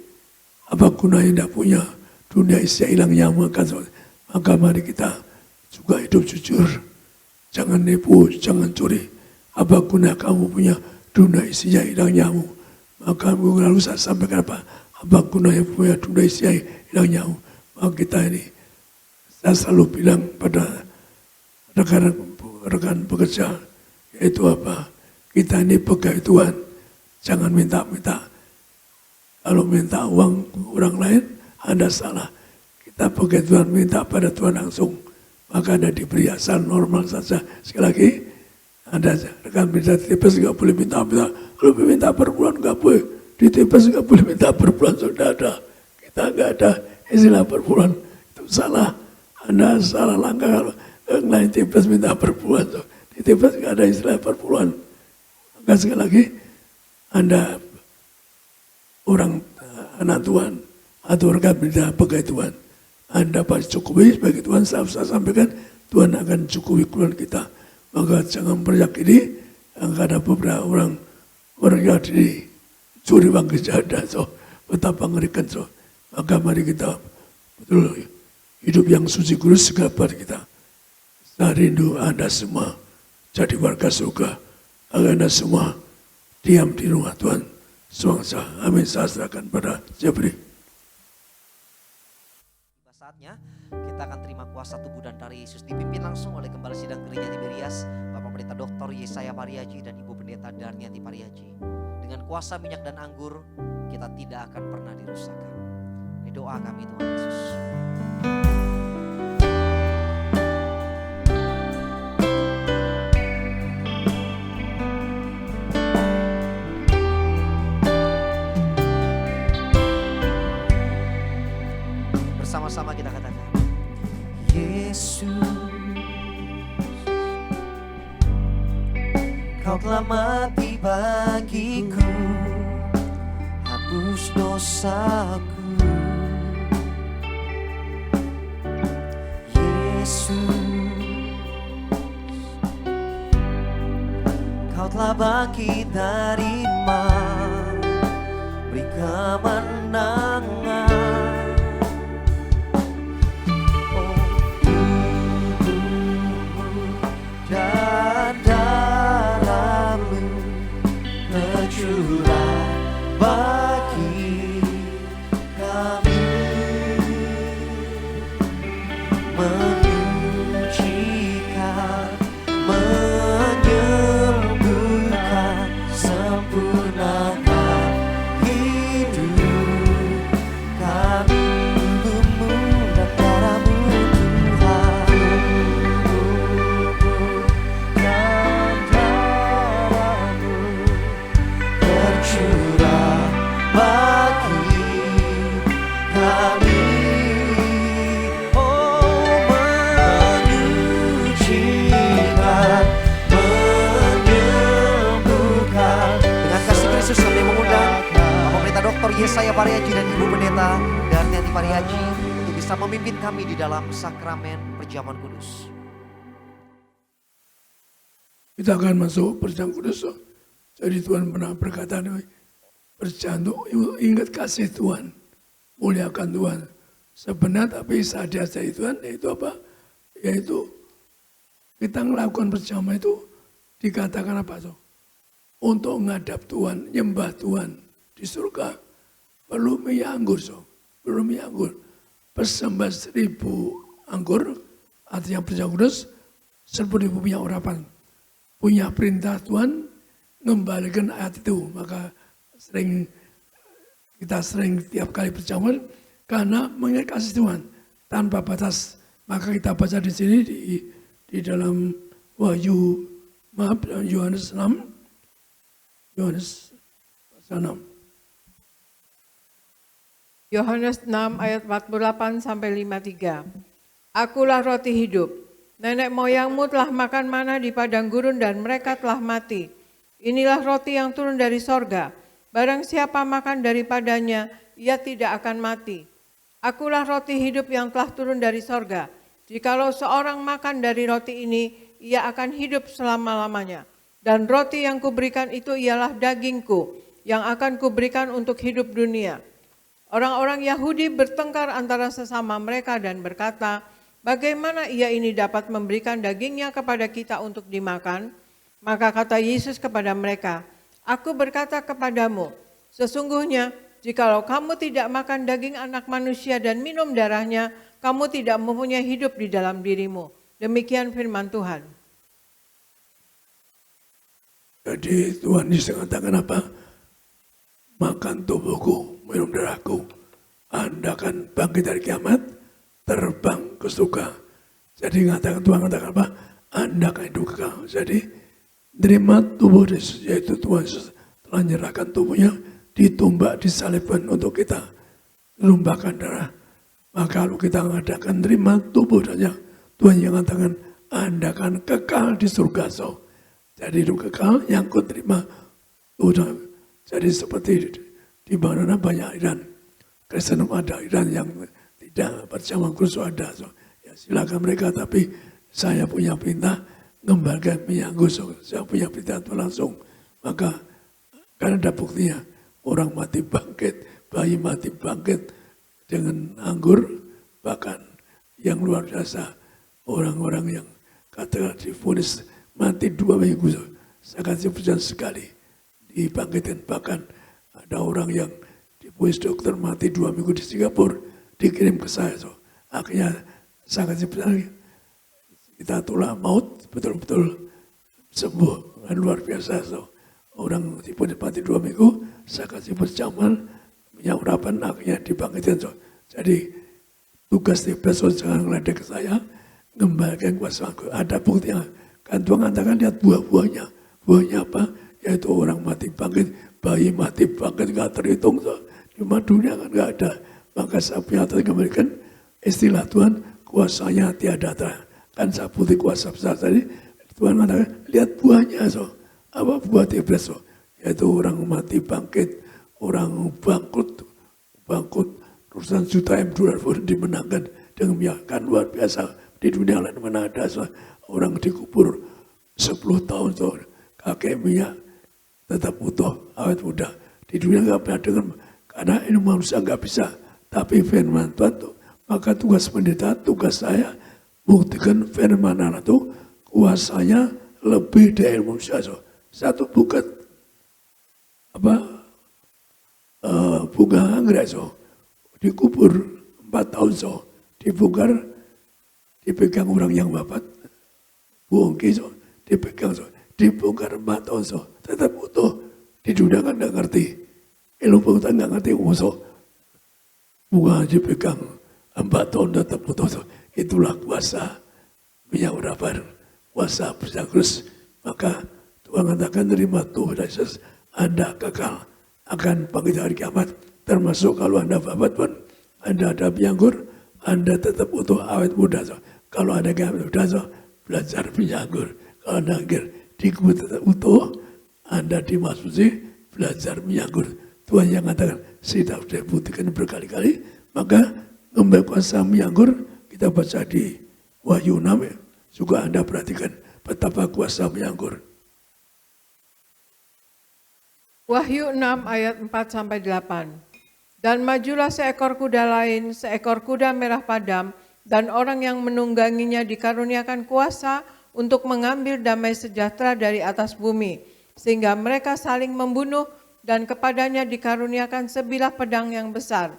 Apa gunanya tidak punya dunia isi hilang nyaman kan? Maka mari kita juga hidup jujur. Jangan nipu, jangan curi. Apa guna kamu punya dunia isinya hilang nyamu? Maka minggu lalu saya sampaikan apa gunanya punya dunia isinya hilang nyamu? Maka kita ini, saya selalu bilang pada rekan pekerja, yaitu apa? Kita ini pegawai Tuhan, jangan minta-minta. Kalau minta uang orang lain, Anda salah. Kita pakai Tuhan, minta pada Tuhan langsung. Maka Anda diberi asal normal saja. Sekali lagi, Anda rekan minta tipes nggak boleh minta-minta. Kalau minta per bulan nggak boleh. Di tipes nggak boleh minta per bulan, sudah ada. Kita nggak ada istilah per bulan. Itu salah. Anda salah langkah kalau yang lain tipes minta per bulan. Di tipes nggak ada istilah per bulan. Maka sekali lagi, Anda orang anak Tuhan atau rekan beda pegawai Tuhan, Anda pasti cukupi sebagai Tuhan. Saya sampaikan Tuhan akan cukupi keluhan kita. Maka jangan beryakini ada beberapa orang yang dicuri uang gereja ada. Betapa ngerikan. Maka mari kita betul hidup yang suci kudus juga buat kita. Saya rindu Anda semua jadi warga surga. Agar Anda semua diam di rumah Tuhan semangsa. Amin. Saya serahkan pada Jeffrey. Saatnya kita akan terima kuasa tubuh dan darah Yesus dipimpin langsung oleh Gembala Sidang Gereja Tiberias, Bapak Pendeta Dr. Yesaya Pariaji dan Ibu Pendeta Darniati Pariaji. Dengan kuasa minyak dan anggur kita tidak akan pernah dirusakkan. Ini doa kami Tuhan Yesus. Bersama-sama kita katakan, Yesus, Kau telah mati bagiku, hapus dosaku. Yesus, Kau telah bangkit dari maut, beri kemenangan. Bagi kami menyucikan, menyembuhkan, sempurnakan hidup kami. Tubuhmu dan darahmu Tuhan, dan darahmu tercurah bagi kami, menyucikan, menyembuhkan. Dengan kasih Kristus kami mengundang Bapak Pendeta Dr. Yesaya Pariaji dan Ibu Pendeta Darniati Pariaji untuk bisa memimpin kami di dalam sakramen perjamuan kudus. Kita akan masuk perjamuan kudus. Jadi Tuhan pernah berkata, berjantung ingat kasih Tuhan, muliakan Tuhan. Sebenar tapi sadar dari Tuhan, yaitu apa? Yaitu kita melakukan perjamuan itu dikatakan apa? So? Untuk menghadap Tuhan, nyembah Tuhan di surga. Perlu minyak anggur, so. Perlu minyak anggur. Persembahan 1.000 anggur, artinya perjamuan kudus, 10.000 minyak urapan. Punya perintah Tuhan, mengembalikan ayat itu. Maka kita sering tiap kali perjamuan karena mengingat kasih Tuhan tanpa batas. Maka kita baca di sini di dalam Yohanes 6. Yohanes 6. Yohanes 6 ayat 48 sampai 53. Akulah roti hidup. Nenek moyangmu telah makan mana di padang gurun dan mereka telah mati. Inilah roti yang turun dari sorga. Barang siapa makan daripadanya, ia tidak akan mati. Akulah roti hidup yang telah turun dari sorga. Jikalau seorang makan dari roti ini, ia akan hidup selama-lamanya. Dan roti yang kuberikan itu ialah dagingku, yang akan kuberikan untuk hidup dunia. Orang-orang Yahudi bertengkar antara sesama mereka dan berkata, bagaimana ia ini dapat memberikan dagingnya kepada kita untuk dimakan? Maka kata Yesus kepada mereka, aku berkata kepadamu, sesungguhnya jikalau kamu tidak makan daging anak manusia dan minum darahnya, kamu tidak mempunyai hidup di dalam dirimu. Demikian firman Tuhan. Jadi Tuhan Yesus mengatakan apa? Makan tubuhku, minum darahku. Anda akan bangkit dari kiamat, terbang ke surga. Jadi Tuhan mengatakan apa? Anda akan hidup kekal. Jadi terima tubuh Yesus, yaitu Tuhan Yesus telah menyerahkan tubuhnya, ditumbak, disalibkan untuk kita. Menumpahkan darah. Maka kalau kita mengadakan terima tubuh saja, Tuhan yang mengatakan Anda akan kekal di surga. So. Jadi hidup kekal yang kau terima. Jadi seperti di mana banyak aliran Kristen, ada aliran yang tidak percaya khusus ada. So. Ya silakan mereka, tapi saya punya perintah kembalikan minyak khusus. Saya punya perintah itu langsung. Maka karena ada buktinya, orang mati bangkit, bayi mati bangkit, dengan anggur, bahkan yang luar biasa orang-orang yang katakan divonis mati 2 minggu, sangat sebesar sekali dibangkitkan. Bahkan ada orang yang divonis dokter mati 2 minggu di Singapura, dikirim ke saya. Akhirnya sangat sebesar kita tolak maut, betul-betul sembuh, luar biasa. Orang divonis mati 2 minggu, sangat berjaman, minyak urapan akhirnya dibangkitkan. Jadi tugas di besok jangan ngeledek ke saya, ngembalikan kuasa aku. Ada buktinya, kan Tuhan katakan lihat buah-buahnya. Buahnya apa? Yaitu orang mati bangkit, bayi mati bangkit, gak terhitung. Cuma dunia kan gak ada. Maka saya punya kembalikan istilah Tuhan, kuasanya tiada terang. Kan saya putih kuasa besar tadi, Tuhan katakan lihat buahnya. Apa buah di besok? Yaitu orang mati bangkit, orang bangkrut, urusan juta dolar dimenangkan dengan miakan luar biasa. Di dunia lain mana ada orang dikubur 10 tahun kakek minyak tetap utuh, awet muda. Di dunia nggak pernah dengar, karena ini manusia nggak bisa. Tapi firman Tuhan tuh, maka tugas pendeta, tugas saya buktikan firman Allah itu kuasanya lebih dari manusia. Satu bukan bunga anggrek dikubur 4 tahun dibongkar, dipegang orang yang wafat, bongki dipegang dibongkar 4 tahun tetap utuh. Di dunia kan nggak ngerti, ilmu pengetahuan nggak ngerti, bunga dipegang 4 tahun tetap utuh. Itulah kuasa minyak urapan, kuasa Kristus. Maka Tuhan katakan terima Tuhan Yesus, Anda kekal akan bangkit hari kiamat. Termasuk kalau Anda wafat pun, Anda ada anggur, Anda tetap utuh awet muda. Kalau ada awet muda, belajar anggur. Kalau Anda dikubur tetap utuh, Anda dimasuki belajar anggur. Tuhan yang katakan, saya sudah buktikan berkali-kali, maka ngambil kuasa anggur, kita baca di Wahyu 6, juga Anda perhatikan betapa kuasa anggur. Wahyu 6 ayat 4-8. Dan majulah seekor kuda lain, seekor kuda merah padam, dan orang yang menungganginya dikaruniakan kuasa untuk mengambil damai sejahtera dari atas bumi, sehingga mereka saling membunuh, dan kepadanya dikaruniakan sebilah pedang yang besar.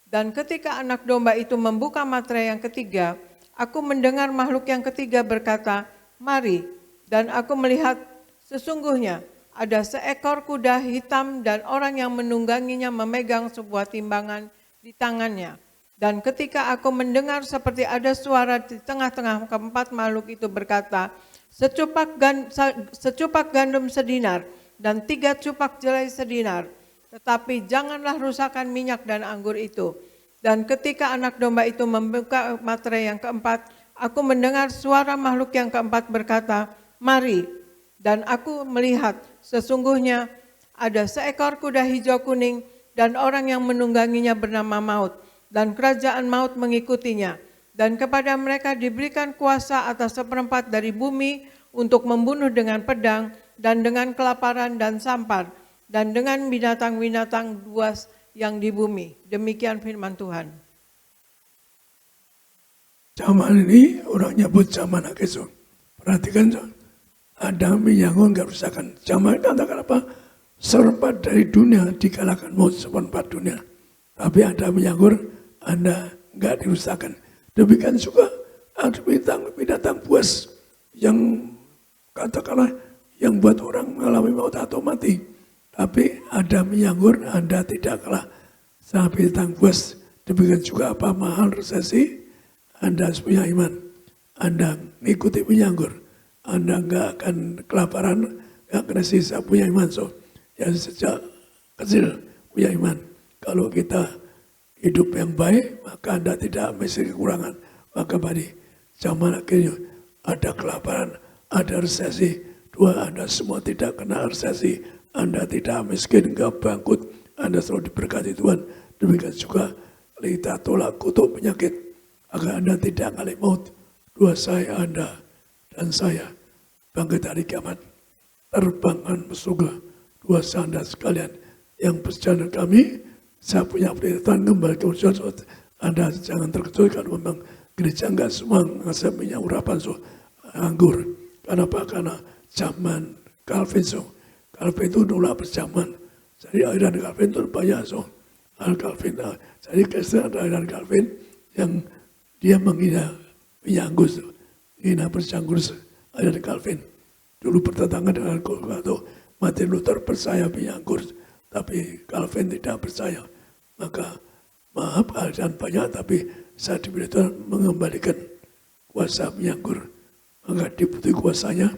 Dan ketika anak domba itu membuka materai yang ketiga, aku mendengar makhluk yang ketiga berkata, "Mari." Dan aku melihat sesungguhnya ada seekor kuda hitam dan orang yang menungganginya memegang sebuah timbangan di tangannya. Dan ketika aku mendengar seperti ada suara di tengah-tengah keempat makhluk itu berkata, secupak gandum sedinar dan 3 cupak jelai sedinar, tetapi janganlah rusakkan minyak dan anggur itu. Dan ketika anak domba itu membuka materai yang keempat, aku mendengar suara makhluk yang keempat berkata, "Mari." Dan aku melihat sesungguhnya ada seekor kuda hijau kuning dan orang yang menungganginya bernama Maut, dan kerajaan maut mengikutinya. Dan kepada mereka diberikan kuasa atas 1/4 dari bumi untuk membunuh dengan pedang dan dengan kelaparan dan sampar dan dengan binatang-binatang buas yang di bumi. Demikian firman Tuhan. Zaman ini orang nyebut zaman akhir. Perhatikan, ada minyak nggak rusakan. Zaman katakan apa? Seperempat dari dunia dikalahkan maut, seperempat dunia. Tapi ada minyak Anda nggak dirusakan. Demikian juga ada binatang buas yang katakanlah yang buat orang mengalami maut atau mati. Tapi ada minyak Anda tidak kalah sama binatang buas. Demikian juga apa mahal resesi, Anda harus punya iman. Anda mengikuti minyak Anda nggak akan kelaparan, nggak kena sisa, punya iman. Ya sejak kecil punya iman. Kalau kita hidup yang baik, maka Anda tidak mesti kekurangan. Maka pada zaman akhirnya ada kelaparan, ada resesi. 2, Anda semua tidak kena resesi. Anda tidak miskin, nggak bangkrut. Anda selalu diberkati Tuhan. Demikian juga kita tolak kutuk penyakit. Agar Anda tidak mengalami maut. 2, saya, Anda, dan saya bangkit hari kiamat. Terbangkan ke surga. 2 Anda sekalian yang berjalan kami Saya punya perintah kembali ke saudara. Anda jangan terkejut kalau memang gereja enggak semua ngasih minyak urapan anggur. Kenapa? Karena zaman Calvin Calvin itu nolak berzaman. Jadi aliran Calvin itu banyak Calvin. Jadi Kristen ada aliran Calvin yang dia menghina minyak anggur, menghina berjanggur aliran Calvin. Dulu bertentangan dengan Calvin. Martin Luther percaya minyak anggur, tapi Calvin tidak percaya. Maka maaf aliran banyak, tapi saya diberitahu mengembalikan kuasa minyak anggur. Maka dibutuhkan kuasanya,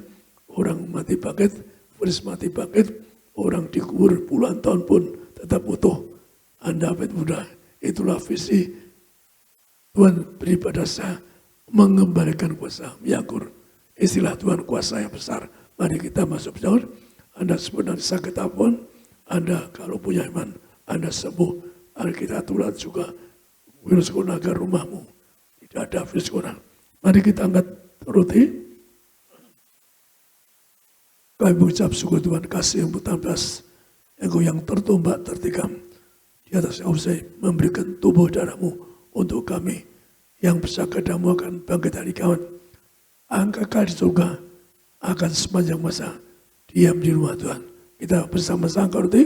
orang mati bangkit, First mati bangkit, orang dikubur puluhan tahun pun tetap utuh. Anda awet muda, itulah visi Tuhan beri pada saya, mengembalikan kuasa minyak anggur. Istilah Tuhan kuasa yang besar. Mari kita masuk jauh. Anda sebenarnya sakit apapun, Anda kalau punya iman, Anda sembuh. Mari kita tulat juga virus corona ke rumahmu. Tidak ada virus corona. Mari kita angkat roti. Kami mengucap syukur Tuhan kasih yang bertambah, Engkau yang tertombak tertikam di atas Ausai memberikan tubuh darahmu untuk kami yang bersaka damu akan bangkit hari kawan. Angkat di surga akan sepanjang masa diam di rumah Tuhan. Kita bersama-sama angkat roti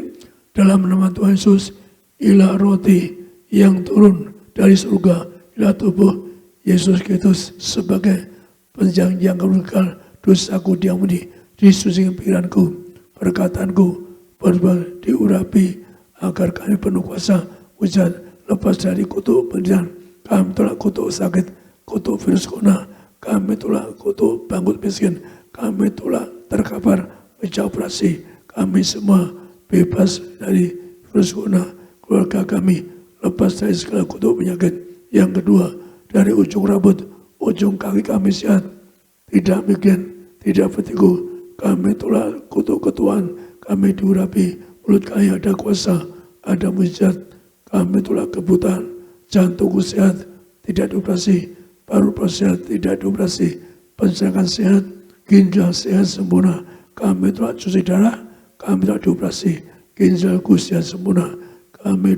dalam nama Tuhan Yesus. Inilah roti yang turun dari surga, inilah tubuh Yesus Kristus sebagai penjanjian kekal dosaku diampuni. Disucikan pikiranku, perkataanku, berbuat diurapi agar kami penuh kuasa hujan lepas dari kutuk penderitaan. Kami tolak kutuk sakit, kutuk virus corona, kami tolak kutuk bangkrut miskin, kami tolak terkapar meja operasi, kami semua bebas dari virus corona, keluarga kami lepas dari segala kutuk penyakit. Yang kedua, dari ujung rambut, ujung kaki kami sehat, tidak migrain, tidak vertigo. Kami tolak kutuk ketuaan, kami diurapi, mulut kami ada kuasa, ada mujizat. Kami tolak kebutaan, jantungku sehat, tidak dioperasi, paru-paru sehat, tidak dioperasi, pencernaan sehat, ginjal sehat sempurna. Kami tolak cuci darah, kami tolak dioperasi, ginjalku sehat sempurna. Kami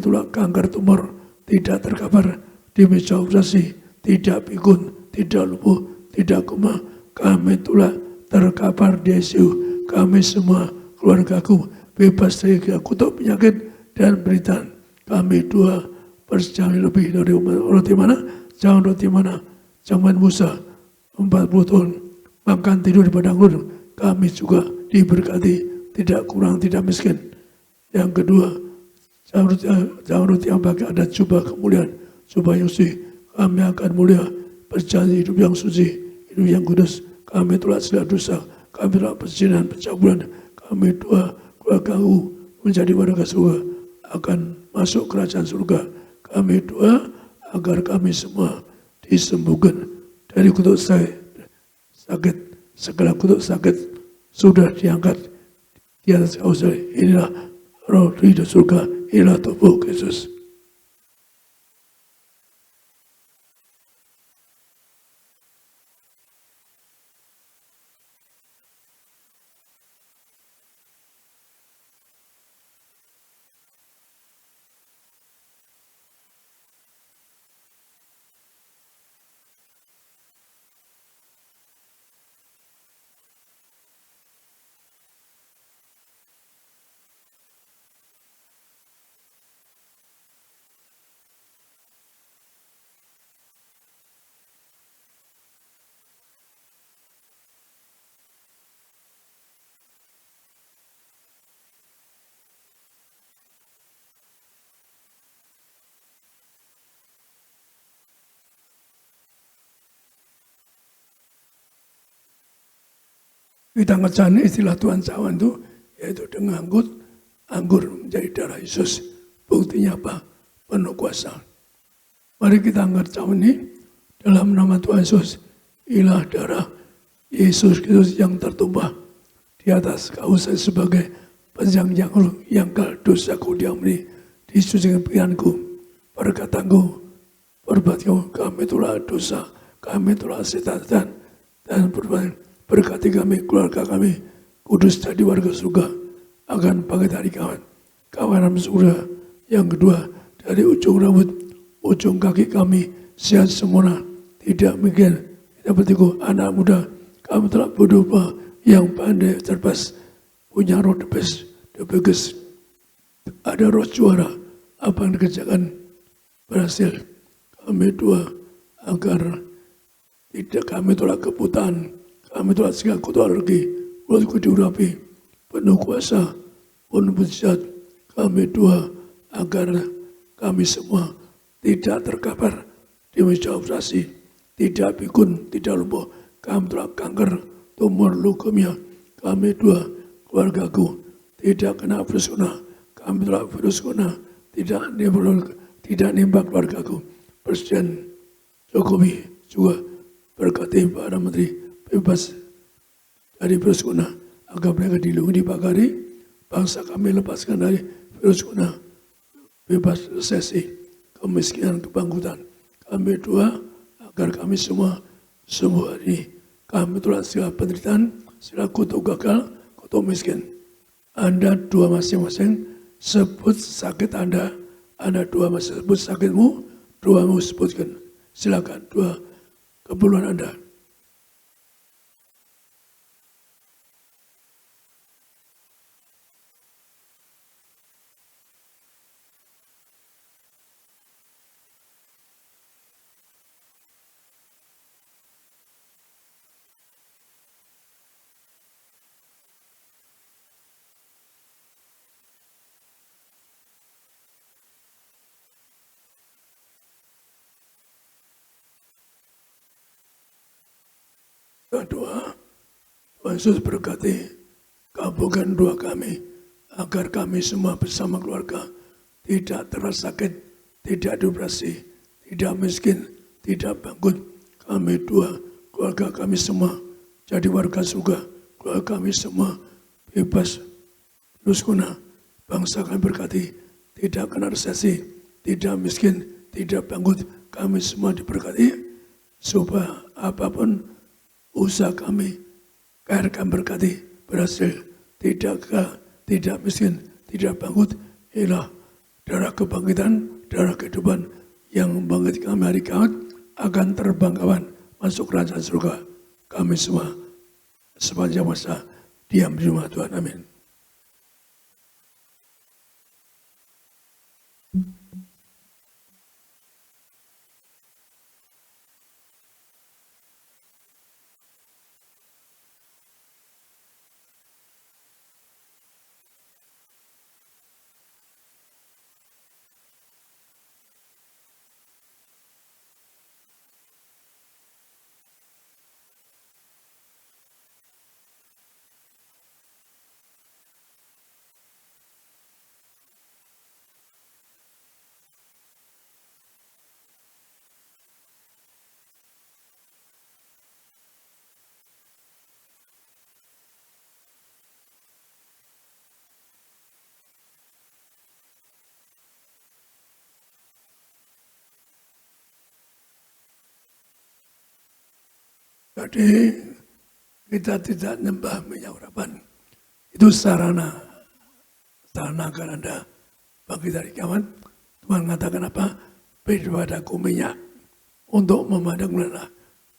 tolak kanker tumor, tidak terkapar di meja operasi, tidak pikun, tidak lumpuh, tidak koma. Kami tolak terkapar di ICU. Kami semua keluargaku bebas dari kutuk penyakit dan penderitaan. Kami dua perjalanan lebih dari roti mana? Jangan roti mana? Zaman Musa 40 tahun makan tidur di padang gurun. Kami juga diberkati, tidak kurang, tidak miskin. Yang kedua, jangan roti yang pakai ada jubah kemuliaan, jubah yang suci. Kami akan mulia, berjanji hidup yang suci, hidup yang kudus. Kami tolak segala dosa, kami tolak perzinahan, pencabulan. Kami doa keluargaku menjadi warga surga, akan masuk kerajaan surga. Kami doa agar kami semua disembuhkan dari kutuk sakit, segala kutuk sakit sudah diangkat di atas Ausai. Inilah roh hidup surga, inilah tubuh Kristus. Kita ngecana istilah Tuhan cawan itu, yaitu dengan anggur menjadi darah Yesus. Buktinya apa? Penuh kuasa. Mari kita angkat cawan ini dalam nama Tuhan Yesus. Inilah darah Yesus Kristus yang tertumpah di atas Ausai sebagai penjanjian yang kal dosaku diampuni. Disucikan pikiranku, perkataanku, perbuatanku. Kami telah dosa, kami telah setan dan perbuatan. Berkati kami, keluarga kami, kudus jadi warga surga, akan bangkit hari kawan. kawanan surga. Yang kedua, dari ujung rambut, ujung kaki kami sehat sempurna. Tidak demikian, kita bertiku anak muda, kamu telah berdoa yang pandai cerdas, punya roh the biggest. Ada roh juara, apa yang dikerjakan berhasil. Kami doa agar tidak kami tolak kebutaan, kami tolak segala kutu alergi, mulutku diurapi, penuh kuasa, penuh mujizat. Kami doa agar kami semua tidak terkapar di meja operasi, tidak pikun, tidak lumpuh. Kami telah kanker, tumor, leukemia. Kami doa keluargaku tidak kena virus corona. Kami telah virus corona tidak nimba keluargaku. Presiden Jokowi juga berkati para menteri bebas dari virus corona agar mereka dilindungi, dibagari. Bangsa kami lepaskan dari virus corona, bebas resesi, kemiskinan, kebangkrutan. Kami doa agar kami semua sembuh hari ini. Kami tolak segala penderitaan, segala kutuk gagal, kutuk miskin. Anda dua masing-masing sebut sakit Anda dua masing sebut sakitmu, doamu sebutkan. Silakan dua keperluan Anda. Doa, Tuhan Yesus berkati, kabulkan doa kami, agar kami semua bersama keluarga tidak terasa sakit, tidak dioperasi, tidak miskin, tidak bangkrut. Kami doa, keluarga kami semua jadi warga surga, keluarga kami semua bebas virus corona. Bangsa kami berkati, tidak kena resesi, tidak miskin, tidak bangkrut. Kami semua diberkati, supaya apapun usaha kami, karir kami berkati, berhasil, tidak miskin, tidak bangkrut. Inilah darah kebangkitan, darah kehidupan yang membangkitkan kami hari kiamat, akan terbang kawan masuk kerajaan surga. Kami semua sepanjang masa diam di rumah Tuhan. Amin. Jadi kita tidak nyembah minyak urapan. Itu sarana agar Anda bangkit dari kiamat. Tuhan mengatakan apa? Beri padaku minyak untuk memandang bulan.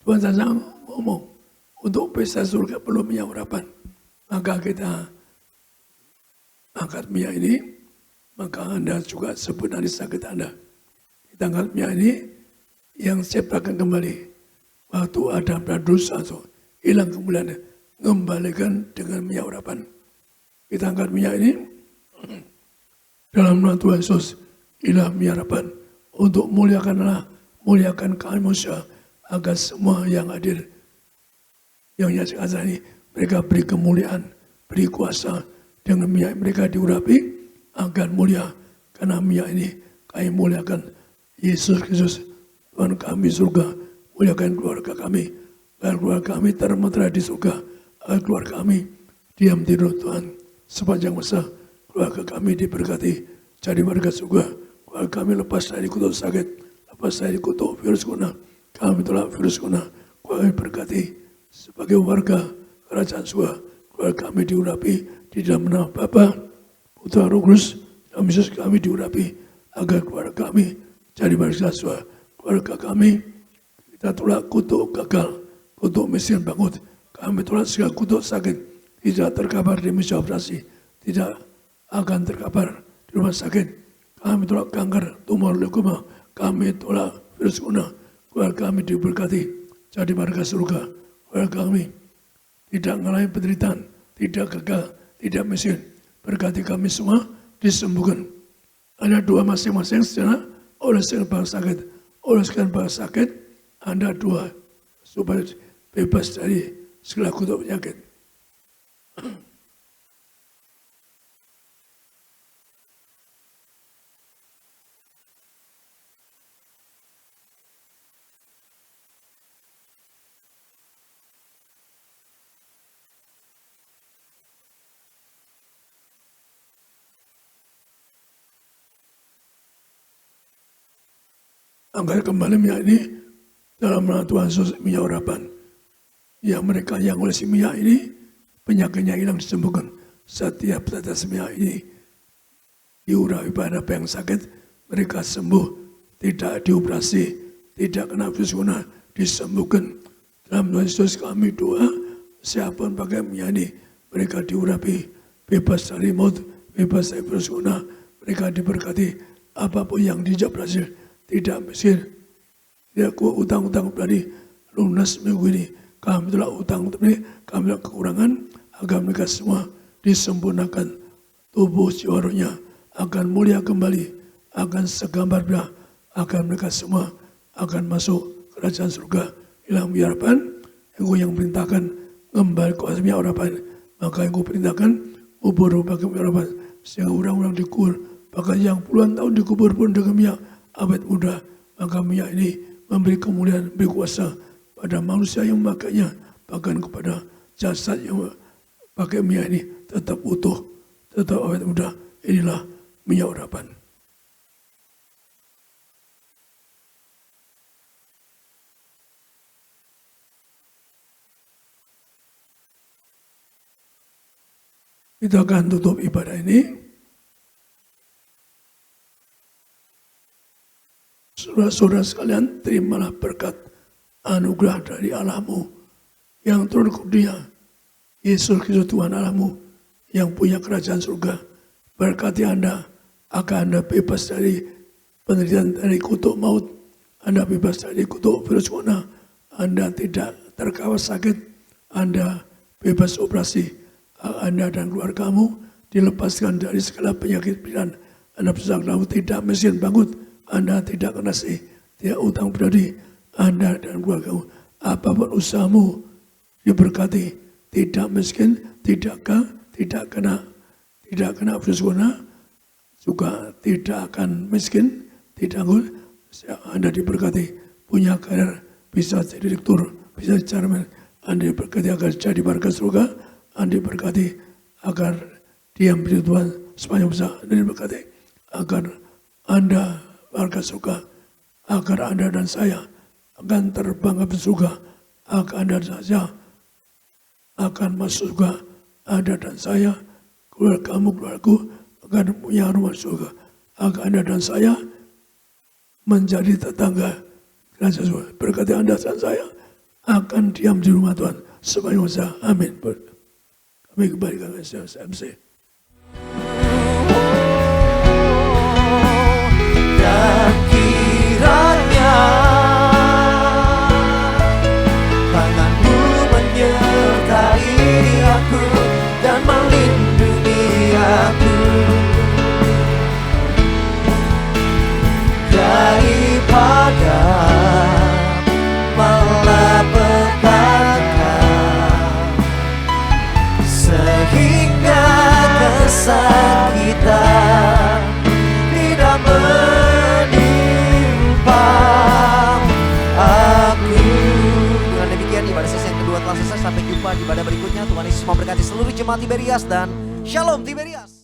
Tuhan saja ngomong, untuk pesta surga perlu minyak urapan. Maka kita angkat minyak ini, maka Anda juga sebut dari sakit Anda. Kita angkat minyak ini yang ciptakan kembali. Waktu ada dosa itu hilang kemuliaan, kembalikan dengan minyak urapan. Kita angkat minyak ini dalam nama Tuhan Yesus, inilah minyak urapan untuk muliakan kami manusia, agar semua yang hadir, yang nyaksikan ini, mereka beri kemuliaan, beri kuasa dengan minyak mereka diurapi agar mulia. Karena minyak ini kami muliakan Yesus Kristus Tuhan kami surga. Muliakan keluarga kami, agar keluarga kami termutara di surga, agar keluarga kami diam di roh Tuhan sepanjang masa. Keluarga kami diberkati, jadi warga surga. Keluarga kami lepas dari kutuk sakit, lepas dari kutuk virus corona. Kami tolak virus corona. Keluarga kami berkati sebagai warga kerajaan surga. Keluarga kami diurapi di dalam nama Bapa, Putra, Roh Kudus, Dalam Yesus kami diurapi agar keluarga kami jadi bersaswa. Keluarga kami kita tolak kutuk gagal, kutuk miskin bangun. Kami tolak segala kutuk sakit, tidak terkapar di meja operasi, tidak akan terkapar di rumah sakit. Kami tolak kanker, tumor, leukemia. Kami tolak virus corona. Keluarga kami diberkati jadi warga surga. Keluarga kami tidak mengalami penderitaan, tidak gagal, tidak miskin. Berkati kami semua disembuhkan. Ada doa masing-masing secara oleskan bangsa sakit. Oleskan bangsa sakit, Anda doa supaya bebas dari segala kutuk penyakit. Agar kembali minyak ini dalam nama Tuhan Yesus minyak urapan. Yang mereka yang oleh si minyak ini penyakitnya hilang disembuhkan. Setiap tetes minyak ini diurapi pada apa yang sakit, mereka sembuh, tidak dioperasi, tidak kena virus corona, disembuhkan. Dalam Tuhan Yesus kami doa, siapapun pakai minyak ini, mereka diurapi, bebas dari maut, bebas dari virus corona, mereka diberkati, apapun yang dijak berhasil. Tidak miskin, tidak utang-utang pribadi, lunas minggu ini. Kami telah utang pribadi, kami telah kekurangan, agar mereka semua disempurnakan. Tubuh jiwa-rohnya akan mulia kembali, akan segambar belah, agar mereka semua akan masuk kerajaan surga. Hilang harapan, engkau yang perintahkan kembali kuasa harapan, maka engkau perintahkan ubur pakai harapan, sehingga orang-orang dikubur, bahkan yang puluhan tahun dikubur pun dengan minyak abad muda, maka minyak ini memberi kemuliaan, memberi kuasa pada manusia yang memakainya, bahkan kepada jasad yang pakai minyak ini tetap utuh, tetap awet muda. Inilah minyak urapan. Kita akan tutup ibadah ini. Saudara-saudara sekalian, terimalah berkat anugerah dari Allah-Mu yang turun ke dunia, Yesus Kristus Tuhan Allah-Mu yang punya kerajaan surga. Berkati Anda, akan Anda bebas dari penderitaan, dari kutuk maut. Anda bebas dari kutuk virus corona. Anda tidak terkawal sakit. Anda bebas operasi. Anda dan keluargamu dilepaskan dari segala penyakit pikiran. Anda bersama tidak miskin bangun. Anda tidak kena tidak utang pribadi. Anda dan keluargamu, apapun usahamu diberkati, tidak miskin, tidak kena virus corona, juga tidak akan miskin, tidak anggur. Anda diberkati, punya karir, bisa jadi direktur, bisa jadi chairman. Anda diberkati agar jadi warga surga. Anda diberkati agar diam di Tuhan sepanjang masa. Anda diberkati agar Anda warga surga, agar Anda dan saya akan terbang ke surga, agar Anda dan saya akan masuk surga. Anda dan saya, keluargamu, keluargaku akan punya rumah surga, agar Anda dan saya menjadi tetangga kerajaan surga. Berkati Anda dan saya akan diam di rumah Tuhan sepanjang masa. Amin. Kami kembalikan ke MC. Dan kiranya tanganmu menyertai aku dan melindungi aku daripada malapetaka, sehingga kesakitan tidak menimpa aku. Dengan demikian ibadah sesi yang kedua telah selesai. Sampai jumpa di ibadah berikutnya. Tuhan Yesus memberkati seluruh jemaat Tiberias dan Shalom Tiberias.